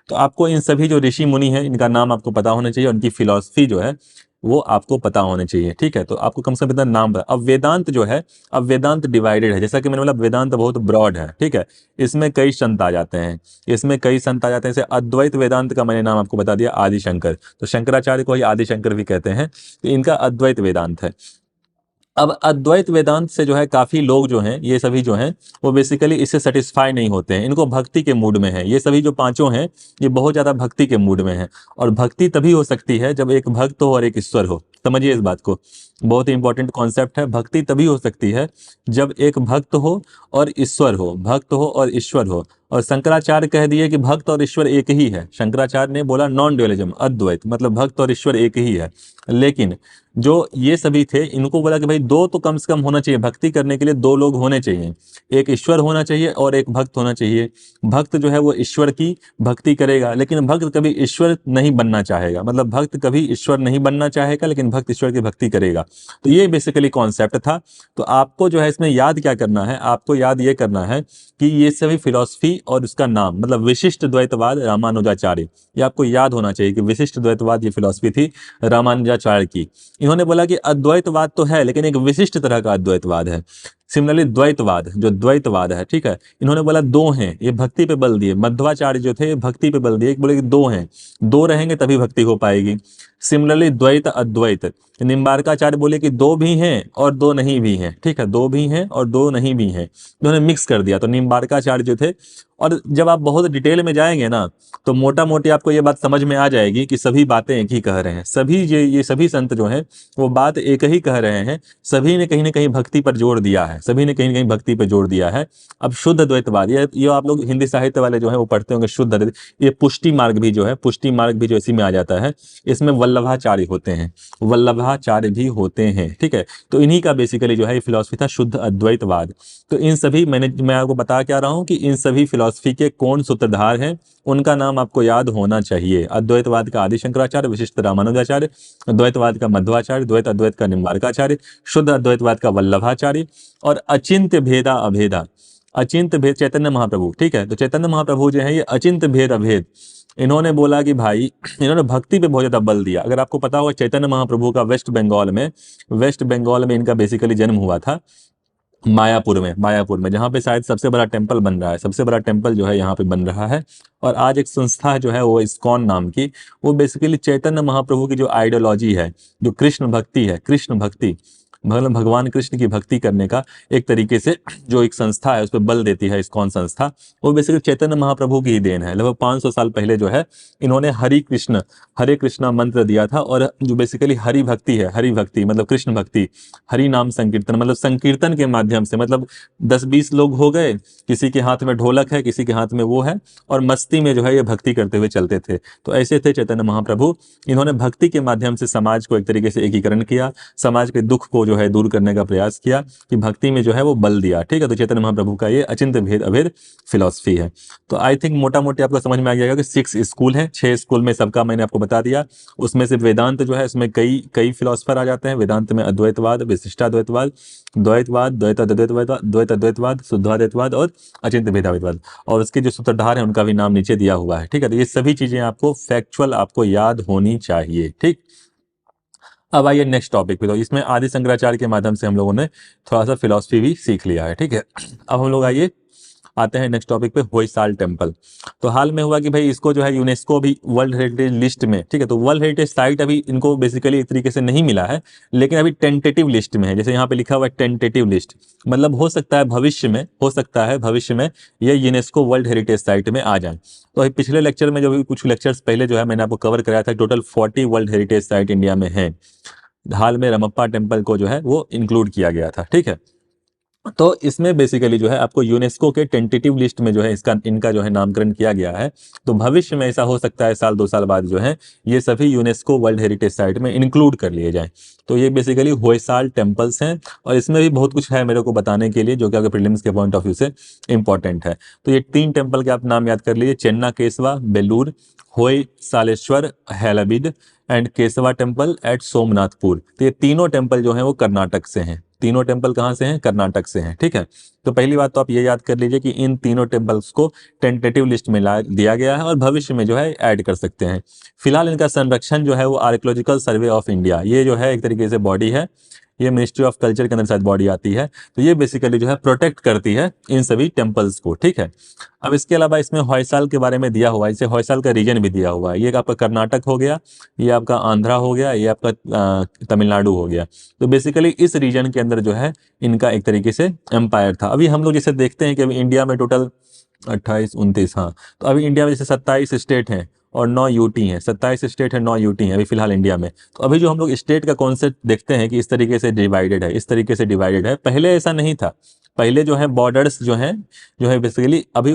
तो आपको इन सभी जो ऋषि मुनि हैं इनका नाम आपको पता होना चाहिए, उनकी फिलॉसफी जो है वो आपको पता होने चाहिए। ठीक है, तो आपको कम से कम इतना नाम पता। अब वेदांत जो है, अब वेदांत डिवाइडेड है, जैसा कि मैंने बोला वेदांत बहुत ब्रॉड है। ठीक है, इसमें कई संत आ जाते हैं, जैसे अद्वैत वेदांत का मैंने नाम आपको बता दिया, आदि शंकर। तो शंकराचार्य को ही आदि शंकर भी कहते हैं, तो इनका अद्वैत वेदांत है। अब अद्वैत वेदांत से जो है काफी लोग जो हैं, ये सभी जो हैं वो बेसिकली इससे सेटिस्फाई नहीं होते हैं, इनको भक्ति के मूड में है। ये सभी जो पांचों हैं ये बहुत ज्यादा भक्ति के मूड में हैं, और भक्ति तभी हो सकती है जब एक भक्त हो और एक ईश्वर हो। समझिए इस बात को, बहुत ही इंपॉर्टेंट कॉन्सेप्ट है। भक्ति तभी हो सकती है जब एक भक्त हो और ईश्वर हो, भक्त हो और ईश्वर हो। और शंकराचार्य कह दिए कि भक्त और ईश्वर एक ही है। शंकराचार्य ने बोला नॉन ड्युअलिज्म, अद्वैत, मतलब भक्त और ईश्वर एक ही है। लेकिन जो ये सभी थे इनको बोला कि भाई दो तो कम से कम होना चाहिए, भक्ति करने के लिए 2 लोग होने चाहिए, एक ईश्वर होना चाहिए और एक भक्त होना चाहिए। भक्त जो है वो ईश्वर की भक्ति करेगा, लेकिन भक्त कभी ईश्वर नहीं बनना चाहेगा। मतलब भक्त कभी ईश्वर नहीं बनना चाहेगा, लेकिन भक्त ईश्वर की भक्ति करेगा। तो ये बेसिकली कॉन्सेप्ट था। तो आपको जो है इसमें याद क्या करना है, आपको याद ये करना है कि ये सभी फिलॉसफी और उसका नाम, मतलब विशिष्ट द्वैतवाद रामानुजाचार्य, ये आपको याद होना चाहिए कि विशिष्ट द्वैतवाद ये फिलॉसफी थी रामानुजाचार्य की। इन्होंने बोला कि अद्वैतवाद तो है लेकिन एक विशिष्ट तरह का अद्वैतवाद है। सिमिलरली द्वैतवाद, जो द्वैतवाद है, ठीक है, इन्होंने बोला दो हैं, ये भक्ति पे बल दिए। मध्वाचार्य जो थे भक्ति पे बल दिए, एक बोले कि दो हैं, दो रहेंगे तभी भक्ति हो पाएगी। सिमिलरली द्वैत अद्वैत, निम्बारकाचार्य बोले कि दो भी हैं और दो नहीं भी हैं, ठीक है, दो भी हैं और दो नहीं भी हैं, उन्होंने मिक्स कर दिया। तो निम्बारकाचार्य जो थे, और जब आप बहुत डिटेल में जाएंगे ना तो मोटा मोटी आपको ये बात समझ में आ जाएगी कि सभी बातें एक ही कह रहे हैं, सभी ये सभी संत जो हैं वो बात एक ही कह रहे हैं, सभी ने कहीं ना कहीं भक्ति पर जोर दिया है, सभी ने कहीं ना कहीं भक्ति पर जोर दिया है। अब शुद्ध द्वैतवाद, ये आप लोग हिंदी साहित्य वाले जो है वो पढ़ते होंगे, शुद्ध अद्वैत, ये पुष्टि मार्ग भी जो है, पुष्टि मार्ग भी जो इसी में आ जाता है, इसमें वल्लभाचार्य होते हैं, वल्लभाचार्य भी होते हैं, ठीक है। तो इन्हीं का बेसिकली जो है फिलॉसफी था शुद्ध अद्वैतवाद। तो इन सभी मैं आपको बता क्या रहा हूँ कि इन सभी फिलॉसफी के कौन सूत्रधार हैं, उनका नाम आपको याद होना चाहिए। अद्वैतवाद का आदि शंकराचार्य, विशिष्ट रामानुजाचार्य, द्वैतवाद का मध्वाचार्य, द्वैत अद्वैत का निम्बारकाचार्य, शुद्ध अद्वैतवाद का वल्लभाचार्य, और अचिंत्य भेदा अभेदा, अचिंत्य भेद चैतन्य महाप्रभु, ठीक है। तो चैतन्य महाप्रभु जो है ये अचिंत्य भेद अभेद, इन्होंने बोला कि भाई, इन्होंने भक्ति पे बहुत ज्यादा बल दिया। अगर आपको पता होगा चैतन्य महाप्रभु का वेस्ट बंगाल में इनका बेसिकली जन्म हुआ था, मायापुर में, जहाँ पे शायद सबसे बड़ा टेम्पल बन रहा है, सबसे बड़ा टेम्पल जो है यहाँ पे बन रहा है। और आज एक संस्था जो है वो इस्कॉन नाम की, वो बेसिकली चैतन्य महाप्रभु की जो आइडियोलॉजी है, जो कृष्ण भक्ति है, कृष्ण भक्ति मतलब भगवान कृष्ण की भक्ति करने का एक तरीके से जो एक संस्था है उस पर बल देती है इस्कॉन संस्था, वो बेसिकली चैतन्य महाप्रभु की ही देन है। लगभग 500 साल पहले जो है इन्होंने हरे कृष्णा मंत्र दिया था, और जो बेसिकली हरि भक्ति है, हरि भक्ति मतलब कृष्ण भक्ति, हरि नाम संकीर्तन मतलब संकीर्तन के माध्यम से, मतलब 10-20 लोग हो गए, किसी के हाथ में ढोलक है, किसी के हाथ में वो है, और मस्ती में जो है ये भक्ति करते हुए चलते थे। तो ऐसे थे चैतन्य महाप्रभु, इन्होंने भक्ति के माध्यम से समाज को एक तरीके से एकीकरण किया, समाज के दुख को जो है दूर करने का प्रयास किया, कि भक्ति में जो है वो बल दिया, ठीक है। तो चैतन्य महाप्रभु का ये अचिंत्य भेद अभेद फिलॉसफी है। तो आई थिंक मोटा मोटी आपको समझ में आ गया कि 6 स्कूल है, 6 स्कूल में सबका मैंने आपको बता दिया। उसमें से वेदांत जो है उसमें कई फिलोसफर आ जाते हैं। वेदांत में अद्वैतवाद, विशिष्टाद्वैतवाद, द्वैतवाद, द्वैत अद्वैतवाद, शुद्धाद्वैतवाद और अचिंत्य भेदाद्वैतवाद, और उसके जो सूत्रधार हैं उनका भी नाम नीचे दिया हुआ है, ठीक है। तो ये सभी चीजें आपको फैक्चुअल आपको याद होनी चाहिए, ठीक। अब आइए नेक्स्ट टॉपिक पे। तो इसमें आदि शंकराचार्य के माध्यम से हम लोगों ने थोड़ा सा फिलॉसफी भी सीख लिया है, ठीक है। अब हम लोग आते हैं नेक्स्ट टॉपिक पे, होयसाल टेम्पल। तो हाल में हुआ कि भाई इसको जो है यूनेस्को भी वर्ल्ड हेरिटेज लिस्ट में, ठीक है। तो वर्ल्ड हेरिटेज साइट अभी इनको बेसिकली एक तरीके से नहीं मिला है, लेकिन अभी टेंटेटिव लिस्ट में है। जैसे यहाँ पे लिखा हुआ है टेंटेटिव लिस्ट, मतलब हो सकता है भविष्य में ये यूनेस्को वर्ल्ड हेरिटेज साइट में आ जाए। तो पिछले लेक्चर में जो भी कुछ लेक्चर्स पहले जो है मैंने आपको कवर कराया था, total 40 world heritage site India में है। हाल में रमप्पा टेम्पल को जो है वो इंक्लूड किया गया था, ठीक है। तो इसमें बेसिकली जो है आपको यूनेस्को के टेंटेटिव लिस्ट में जो है इनका जो है नामकरण किया गया है। तो भविष्य में ऐसा हो सकता है 1-2 साल बाद जो है ये सभी यूनेस्को वर्ल्ड हेरिटेज साइट में इंक्लूड कर लिए जाएं। तो ये बेसिकली होयसाल टेम्पल्स हैं, और इसमें भी बहुत कुछ है मेरे को बताने के लिए, जो कि आपके प्रीलिम्स के पॉइंट ऑफ व्यू से इंपॉर्टेंट है। तो ये 3 टेम्पल के आप नाम याद कर लीजिए, Chenna Kesava Belur, Hoysaleswara Halebid and Kesava temple at Somnathpur. तो ये तीनों टेम्पल जो है वो कर्नाटक से हैं। तीनों टेम्पल कहाँ से हैं? कर्नाटक से हैं, ठीक है। तो पहली बात तो आप ये याद कर लीजिए कि इन तीनों टेम्पल्स को टेंटेटिव लिस्ट में दिया गया है, और भविष्य में जो है ऐड कर सकते हैं। फिलहाल इनका संरक्षण जो है वो आर्कियोलॉजिकल सर्वे ऑफ इंडिया, ये जो है एक तरीके से बॉडी है, ये मिनिस्ट्री ऑफ कल्चर के अंदर शायद बॉडी आती है। तो ये बेसिकली जो है प्रोटेक्ट करती है इन सभी टेम्पल्स को, ठीक है। अब इसके अलावा इसमें होयसाल के बारे में दिया हुआ है, इसे होयसाल का रीजन भी दिया हुआ है। ये आपका कर्नाटक हो गया, ये आपका आंध्रा हो गया, ये आपका तमिलनाडु हो गया। तो बेसिकली इस रीजन के अंदर जो है इनका एक तरीके से एम्पायर था। अभी हम लोग जैसे देखते हैं कि अभी इंडिया में टोटल 28-29, हाँ, तो अभी इंडिया में जैसे 27 स्टेट हैं और 9 यूटी हैं, 27 स्टेट है, 9 यूटी हैं अभी फिलहाल इंडिया में। तो अभी जो हम लोग स्टेट का कॉन्सेप्ट देखते हैं कि इस तरीके से डिवाइडेड है, इस तरीके से डिवाइडेड है, पहले ऐसा नहीं था। पहले जो है बॉर्डर्स जो है बेसिकली अभी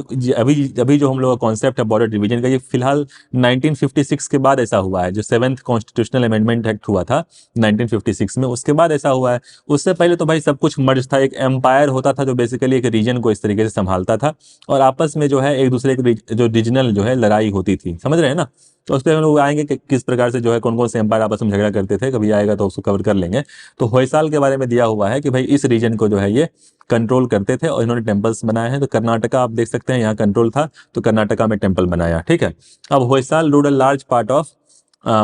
अभी जो हम लोग का कॉन्सेप्ट है बॉर्डर डिवीजन का, ये फिलहाल 1956 के बाद ऐसा हुआ है। जो 7th कॉन्स्टिट्यूशनल अमेंडमेंट एक्ट हुआ था 1956 में, उसके बाद ऐसा हुआ है। उससे पहले तो भाई सब कुछ मर्ज था, एक एम्पायर होता था जो बेसिकली एक रीजन को इस तरीके से संभालता था, और आपस में जो है एक दूसरे के जो रीजनल जो है लड़ाई होती थी, समझ रहे हैं ना। तो उस पर हम लोग आएंगे कि किस प्रकार से जो है कौन कौन से एम्पायर आपस में झगड़ा करते थे, कभी आएगा तो उसको कवर कर लेंगे। तो होयसाल के बारे में दिया हुआ है कि भाई इस रीजन को जो है ये कंट्रोल करते थे, और इन्होंने टेम्पल्स बनाए हैं। तो कर्नाटका आप देख सकते हैं यहाँ कंट्रोल था, तो कर्नाटका में टेम्पल बनाया, ठीक है। अब Hoysala ruled a large part of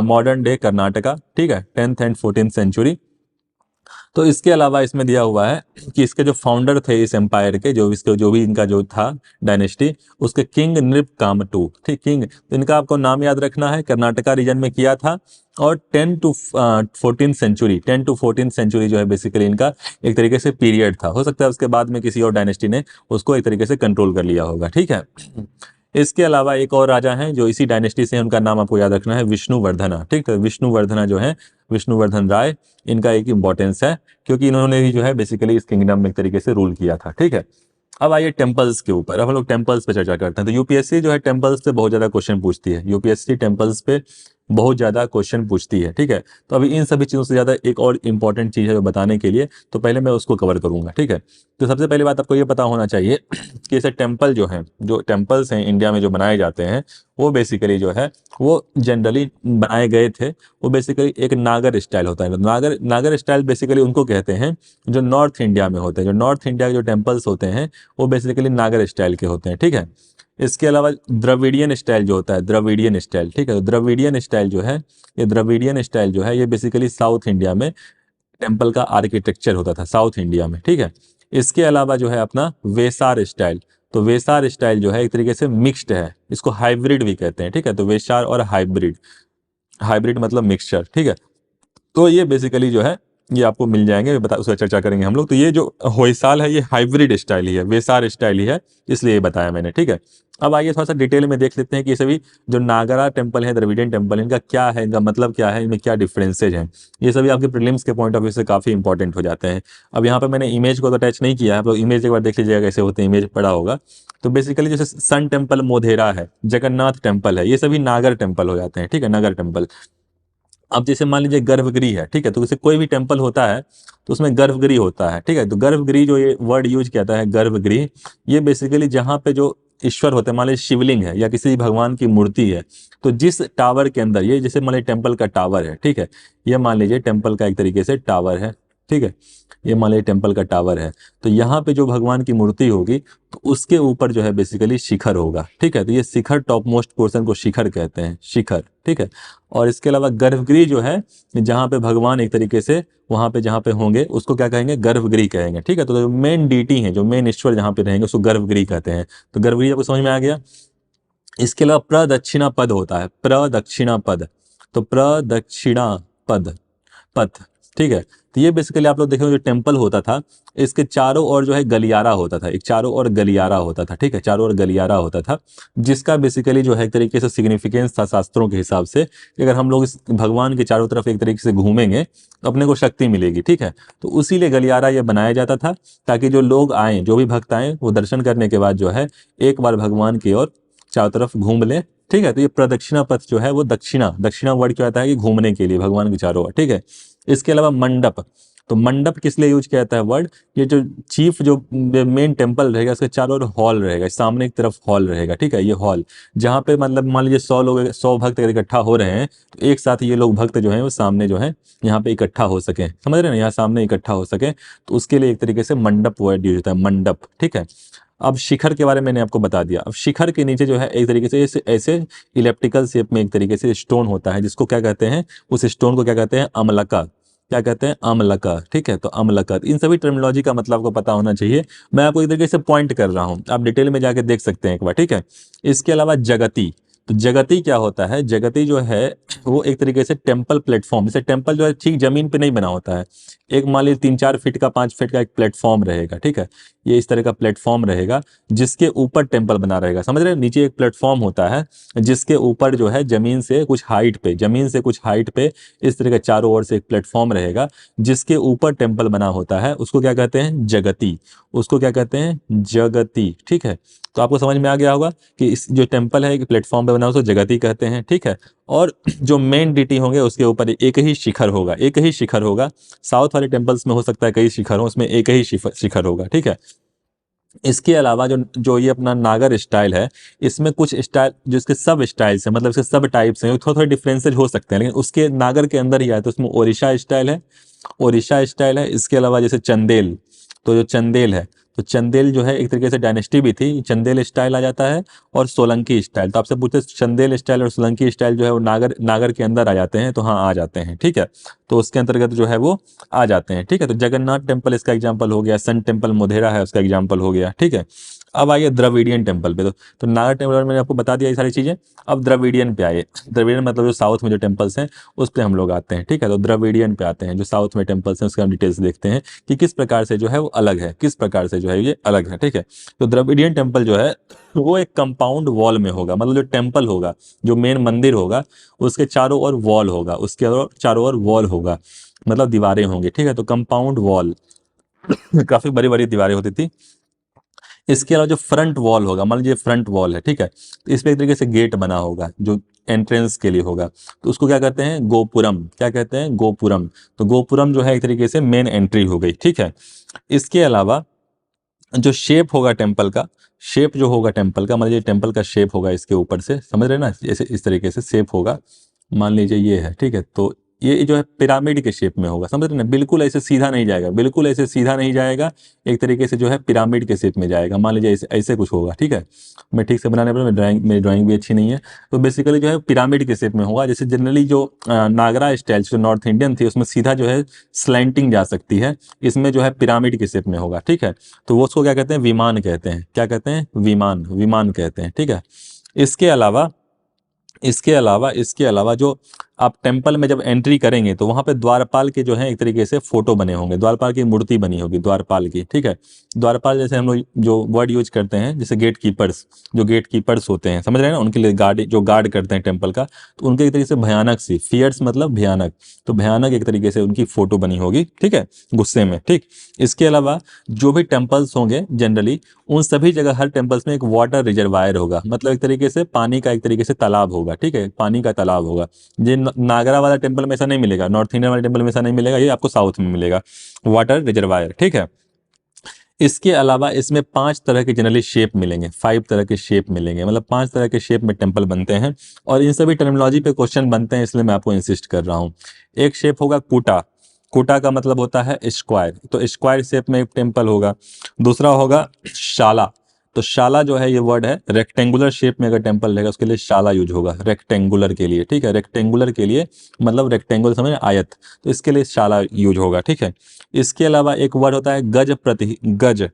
modern day Karnataka, ठीक है, 10th and 14th सेंचुरी। तो इसके अलावा इसमें दिया हुआ है कि इसके जो फाउंडर थे इस एम्पायर के, जो भी इनका जो था डायनेस्टी, उसके किंग नृप कामटू, ठीक, किंग। तो इनका आपको नाम याद रखना है, कर्नाटका रीजन में किया था। और 10 to 14 सेंचुरी, 10 to 14 सेंचुरी जो है बेसिकली इनका एक तरीके से पीरियड था। हो सकता है उसके बाद में किसी और डायनेस्टी ने उसको एक तरीके से कंट्रोल कर लिया होगा, ठीक है। इसके अलावा एक और राजा हैं जो इसी डायनेस्टी से हैं, उनका नाम आपको याद रखना है, विष्णुवर्धना, ठीक है। विष्णुवर्धना जो है, विष्णुवर्धन राय, इनका एक इंपॉर्टेंस है क्योंकि इन्होंने ही जो है बेसिकली इस किंगडम में एक तरीके से रूल किया था, ठीक है। अब आइए टेम्पल्स के ऊपर, अब हम लोग टेम्पल्स पे चर्चा करते हैं। तो यूपीएससी जो है टेम्पल्स पे बहुत ज़्यादा क्वेश्चन पूछती है, यूपीएससी टेम्पल्स पे बहुत ज़्यादा क्वेश्चन पूछती है, ठीक है। तो अभी इन सभी चीज़ों से ज़्यादा एक और इंपॉर्टेंट चीज़ है जो बताने के लिए, तो पहले मैं उसको कवर करूँगा, ठीक है। तो सबसे पहली बात आपको ये पता होना चाहिए कि ऐसे टेम्पल जो हैं, जो टेम्पल्स हैं इंडिया में जो बनाए जाते हैं, वो बेसिकली जो है वो जनरली बनाए गए थे, वो बेसिकली एक नागर स्टाइल होता है। नागर नागर स्टाइल बेसिकली उनको कहते हैं जो नॉर्थ इंडिया में होते हैं। जो नॉर्थ इंडिया के जो टेम्पल्स होते हैं वो बेसिकली नागर स्टाइल के होते हैं, ठीक है। इसके अलावा द्रविडियन स्टाइल जो होता है, द्रविडियन स्टाइल, ठीक है। द्रविडियन स्टाइल जो है, ये द्रविडियन स्टाइल जो है ये बेसिकली साउथ इंडिया में टेम्पल का आर्किटेक्चर होता था, साउथ इंडिया में, ठीक है। इसके अलावा जो है अपना वेसार स्टाइल, तो वेसार स्टाइल जो है एक तरीके से मिक्स्ड है, इसको हाइब्रिड भी कहते हैं, ठीक है। तो वेसार और हाइब्रिड, हाइब्रिड मतलब मिक्सचर, ठीक है। तो ये बेसिकली जो है ये आपको मिल जाएंगे, बता उसका चर्चा करेंगे हम लोग। तो ये जो होयसाल है ये हाइब्रिड स्टाइल ही है, वेसार स्टाइल ही है, इसलिए ये बताया मैंने, ठीक है। अब आइए थोड़ा सा डिटेल में देख लेते हैं कि ये सभी जो नागरा टेम्पल है, द्रविडियन टेम्पल, इनका क्या है, इनका मतलब क्या है, इनमें क्या डिफरेंसेज हैं। ये सभी आपके प्रीलिम्स के पॉइंट ऑफ व्यू से काफ़ी इंपॉर्टेंट हो जाते हैं। अब यहाँ पर मैंने इमेज को तो अटैच नहीं किया है, आप लोग इमेज एक बार देख लीजिएगा कैसे होते हैं, इमेज पड़ा होगा। तो बेसिकली जैसे सन टेम्पल मोधेरा है, जगन्नाथ टेम्पल है, ये सभी नागर टेम्पल हो जाते हैं, ठीक है, नगर टेम्पल। अब जैसे मान लीजिए गर्भगृह है, ठीक है, तो जैसे कोई भी टेम्पल होता है तो उसमें गर्भगृह होता है, ठीक है। तो गर्भगृह जो ये वर्ड यूज किया है गर्भगृह, ये बेसिकली जहाँ पे जो ईश्वर होते हैं, मान लीजिए शिवलिंग है या किसी भगवान की मूर्ति है, तो जिस टावर के अंदर, ये जैसे मान लीजिए टेम्पल का टावर है, ठीक है, ये मान लीजिए टेम्पल का एक तरीके से टावर है, ठीक है, ये मान लीजिए टेम्पल का टावर है। तो यहाँ पे जो भगवान की मूर्ति होगी तो उसके ऊपर जो है बेसिकली शिखर होगा, ठीक है। तो ये शिखर, टॉप मोस्ट पोर्शन को शिखर कहते हैं, शिखर, ठीक है। और इसके अलावा गर्भगृह जो है, जहाँ पे भगवान एक तरीके से वहाँ पे जहाँ पे होंगे उसको क्या कहेंगे, गर्भगृह कहेंगे, ठीक है। तो जो मेन डीटी है, जो मेन ईश्वर जहाँ पे रहेंगे उसको गर्भगृह कहते हैं। तो गर्भगृह आपको समझ में आ गया। इसके अलावा प्रदक्षिणा पद होता है, प्रदक्षिणा पद, तो प्रदक्षिणा पद, पथ, ठीक है। तो ये बेसिकली आप लोग देखेंगे जो टेम्पल होता था इसके चारों ओर जो है गलियारा होता था, एक चारों ओर गलियारा होता था, ठीक है, चारों ओर गलियारा होता था, जिसका बेसिकली जो है एक तरीके से सिग्निफिकेंस था शास्त्रों के हिसाब से कि अगर हम लोग इस भगवान के चारों तरफ एक तरीके से घूमेंगे तो अपने को शक्ति मिलेगी, ठीक है। तो उसी लिए गलियारा ये बनाया जाता था ताकि जो लोग आए, जो भी भक्त आए, वो दर्शन करने के बाद जो है एक बार भगवान की ओर चारों तरफ घूम ले, ठीक है। तो ये प्रदक्षिणा पथ जो है वो दक्षिणा, दक्षिणा वर्ड क्या आता है कि घूमने के लिए भगवान के चारों ओर, ठीक है। इसके अलावा मंडप, तो मंडप किस लिए यूज किया जाता है वर्ड, ये जो चीफ जो मेन टेम्पल रहेगा उसके चारों ओर हॉल रहेगा, सामने एक तरफ हॉल रहेगा, ठीक है। ये हॉल जहाँ पे मतलब मान लीजिए 100 लोग, 100 भक्त अगर इकट्ठा हो रहे हैं तो एक साथ ये लोग भक्त जो हैं वो सामने जो है यहाँ पे इकट्ठा हो सके, समझ रहे हैं ना, यहाँ सामने इकट्ठा हो सके, तो उसके लिए एक तरीके से मंडप वर्ड यूज होता है, मंडप, ठीक है। अब शिखर के बारे में मैंने आपको बता दिया। अब शिखर के नीचे जो है एक तरीके से ऐसे इलेप्टिकल शेप में एक तरीके से स्टोन होता है, जिसको क्या कहते हैं, उस स्टोन को क्या कहते हैं, अम्लका, क्या कहते हैं, अम्लका, ठीक है। तो अम्लका, इन सभी टर्मिनोलॉजी का मतलब आपको पता होना चाहिए। मैं आपको एक तरीके से पॉइंट कर रहा हूँ, आप डिटेल में जाके देख सकते हैं एक बार, ठीक है। इसके अलावा जगती, तो जगती क्या होता है, जगती जो है वो एक तरीके से टेम्पल प्लेटफॉर्म, जैसे टेम्पल जो है ठीक जमीन पे नहीं बना होता है, एक मान लीजिए 3-4 फीट का, 5 फीट का एक प्लेटफॉर्म रहेगा, ठीक है। ये इस तरह का प्लेटफॉर्म रहेगा जिसके ऊपर टेम्पल बना रहेगा, समझ रहे हैं। नीचे एक प्लेटफॉर्म होता है जिसके ऊपर जो है जमीन से कुछ हाइट पे, जमीन से कुछ हाइट पे इस तरह का चारों ओर से एक प्लेटफॉर्म रहेगा जिसके ऊपर टेम्पल बना होता है, उसको क्या कहते हैं, जगती, उसको क्या कहते हैं, जगती, ठीक है। तो आपको समझ में आ गया होगा कि इस जो टेम्पल है कि प्लेटफॉर्म पे बना उसको जगती कहते हैं, ठीक है। और जो मेन डीटी होंगे उसके ऊपर एक ही शिखर होगा, एक ही शिखर होगा। साउथ वाले टेम्पल्स में हो सकता है कई शिखर हो, उसमें एक ही शिखर होगा, ठीक है। इसके अलावा जो जो ये अपना नागर स्टाइल है, इसमें कुछ स्टाइल जो इसके सब स्टाइल्स हैं, मतलब इसके सब टाइप्स हैं, थोड़े थोड़े डिफरेंसेज हो सकते हैं, लेकिन उसके नागर के अंदर ही आए तो उसमें ओडिशा स्टाइल है, ओडिशा स्टाइल है। इसके अलावा जैसे चंदेल, तो जो चंदेल है तो चंदेल जो है एक तरीके से डायनेस्टी भी थी, चंदेल स्टाइल आ जाता है, और सोलंकी स्टाइल। तो आपसे पूछते चंदेल स्टाइल और सोलंकी स्टाइल जो है वो नागर नागर के अंदर आ जाते हैं, तो हाँ आ जाते हैं, ठीक है। तो उसके अंतर्गत जो है वो आ जाते हैं, ठीक है। तो जगन्नाथ टेम्पल इसका एग्जाम्पल हो गया, सन टेम्पल मोधेरा है उसका एग्जाम्पल हो गया, ठीक है। अब आइए द्रविडियन टेम्पल पे। तो नागर टेम्पल मैंने आपको बता दिया ये सारी चीज़ें। अब द्रविडियन पे आइए। द्रविडियन मतलब जो साउथ में जो टेम्पल्स हैं उस पे हम लोग आते हैं, ठीक है। तो द्रविडियन पे आते हैं, जो साउथ में टेम्पल्स हैं उसके हम डिटेल्स देखते हैं कि किस प्रकार से जो है वो अलग है, किस प्रकार से जो है ये अलग है, ठीक है। तो द्रविडियन टेम्पल जो है वो एक कंपाउंड वॉल में होगा, मतलब जो टेम्पल होगा, जो मेन मंदिर होगा, उसके चारों ओर वॉल होगा, उसके चारों ओर वॉल होगा, मतलब दीवारें होंगी, ठीक है। तो कंपाउंड वॉल काफी बड़ी बड़ी दीवारें होती थी। इसके अलावा जो फ्रंट वॉल होगा, मान लीजिए फ्रंट वॉल है, ठीक है, तो इस पे एक तरीके से गेट बना होगा जो एंट्रेंस के लिए होगा, तो उसको क्या कहते हैं, गोपुरम। क्या कहते हैं, गोपुरम। तो गोपुरम जो है एक तरीके से मेन एंट्री हो गई, ठीक है। इसके अलावा जो शेप होगा टेम्पल का, शेप जो होगा टेम्पल का, मान लीजिए टेम्पल का शेप होगा इसके ऊपर से, समझ रहे हैं ना, जैसे इस तरीके से शेप होगा, मान लीजिए ये है, ठीक है। तो ये जो है पिरामिड के शेप में होगा, समझ रहे हैं ना, बिल्कुल ऐसे सीधा नहीं जाएगा, बिल्कुल ऐसे सीधा नहीं जाएगा, एक तरीके से जो है पिरामिड के शेप में जाएगा, मान लीजिए ऐसे ऐसे कुछ होगा, ठीक है। मैं ठीक से बनाने पर मेरी ड्राइंग भी अच्छी नहीं है। तो बेसिकली जो है पिरामिड के शेप में होगा, जैसे जनरली जो नागरा स्टाइल जो नॉर्थ इंडियन थी उसमें सीधा जो है स्लैंटिंग जा सकती है, इसमें जो है पिरामिड के शेप में होगा, ठीक है। तो वो उसको क्या कहते हैं, विमान कहते हैं। क्या कहते हैं, विमान, विमान कहते हैं, ठीक है। इसके अलावा इसके अलावा जो आप टेम्पल में जब एंट्री करेंगे तो वहां पे द्वारपाल के जो है एक तरीके से फोटो बने होंगे, द्वारपाल की मूर्ति बनी होगी, द्वारपाल की, ठीक है। द्वारपाल जैसे हम लोग जो वर्ड यूज करते हैं, जैसे गेट कीपर्स, जो गेट कीपर्स होते हैं, समझ रहे हैं ना, उनके लिए गार्ड, जो गार्ड करते हैं टेम्पल का, तो उनके एक तरीके से भयानक सी, फियर्स मतलब भयानक, तो भयानक एक तरीके से उनकी फोटो बनी होगी, ठीक है, गुस्से में, ठीक। इसके अलावा जो भी टेम्पल्स होंगे जनरली, उन सभी जगह हर टेम्पल्स में एक वाटर रिजर्वायर होगा, मतलब एक तरीके से पानी का एक तरीके से तालाब होगा, ठीक है, पानी का तालाब होगा। ये नागरा वाला टेम्पल में ऐसा नहीं मिलेगा, नॉर्थ इंडियन वाले टेम्पल में ऐसा नहीं मिलेगा, ये आपको साउथ में मिलेगा, वाटर रिजर्वायर, ठीक है। इसके अलावा इसमें 5 तरह के जनरली शेप मिलेंगे, 5 तरह के शेप मिलेंगे, मतलब 5 तरह के शेप में टेम्पल बनते हैं, और इन सभी टर्मिनोलॉजी पे क्वेश्चन बनते हैं, इसलिए मैं आपको इंसिस्ट कर रहा हूँ। एक शेप होगा कूटा, कूटा का मतलब होता है स्क्वायर, तो स्क्वायर शेप में एक टेम्पल होगा। दूसरा होगा शाला, तो शाला जो है ये वर्ड है, रेक्टेंगुलर शेप में अगर टेम्पल रहेगा उसके लिए शाला यूज होगा, रेक्टेंगुलर के लिए, ठीक है, रेक्टेंगुलर के लिए मतलब रेक्टेंगुलर समझ, आयत, तो इसके लिए शाला यूज होगा, ठीक है। इसके अलावा एक वर्ड होता है गज प्रति, गज,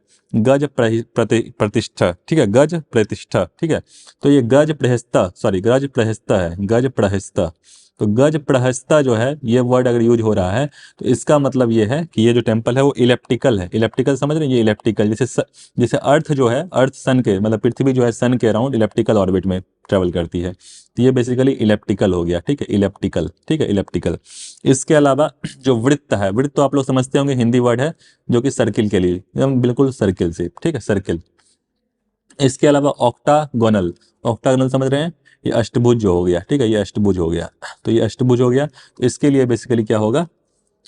प्रतिष्ठा, ठीक है, गज प्रतिष्ठा, ठीक है। तो ये गज प्रहस्ता, सॉरी गज प्रहस्ता है, गज प्रहस्ता। तो गज प्रहस्ता जो है ये वर्ड अगर यूज हो रहा है तो इसका मतलब ये है कि ये जो टेम्पल है वो इलेप्टिकल है, इलेप्टिकल समझ रहे हैं, ये इलेप्टिकल, जैसे अर्थ जो है, अर्थ सन के मतलब पृथ्वी जो है सन के अराउंड इलेप्टिकल ऑर्बिट में ट्रेवल करती है, तो ये बेसिकली इलेप्टिकल हो गया, ठीक है, इलेप्टिकल, ठीक है, इलेप्टिकल। इसके अलावा जो वृत्त है, वृत्त तो आप लोग समझते होंगे हिंदी वर्ड है जो कि सर्किल के लिए, एकदम बिल्कुल सर्किल से, ठीक है, सर्किल। इसके अलावा ऑक्टागोनल, ऑक्टागोनल समझ रहे हैं, ये अष्टभुज जो हो गया, ठीक है, ये अष्टभुज हो गया, तो ये अष्टभुज हो गया, तो इसके लिए बेसिकली क्या होगा,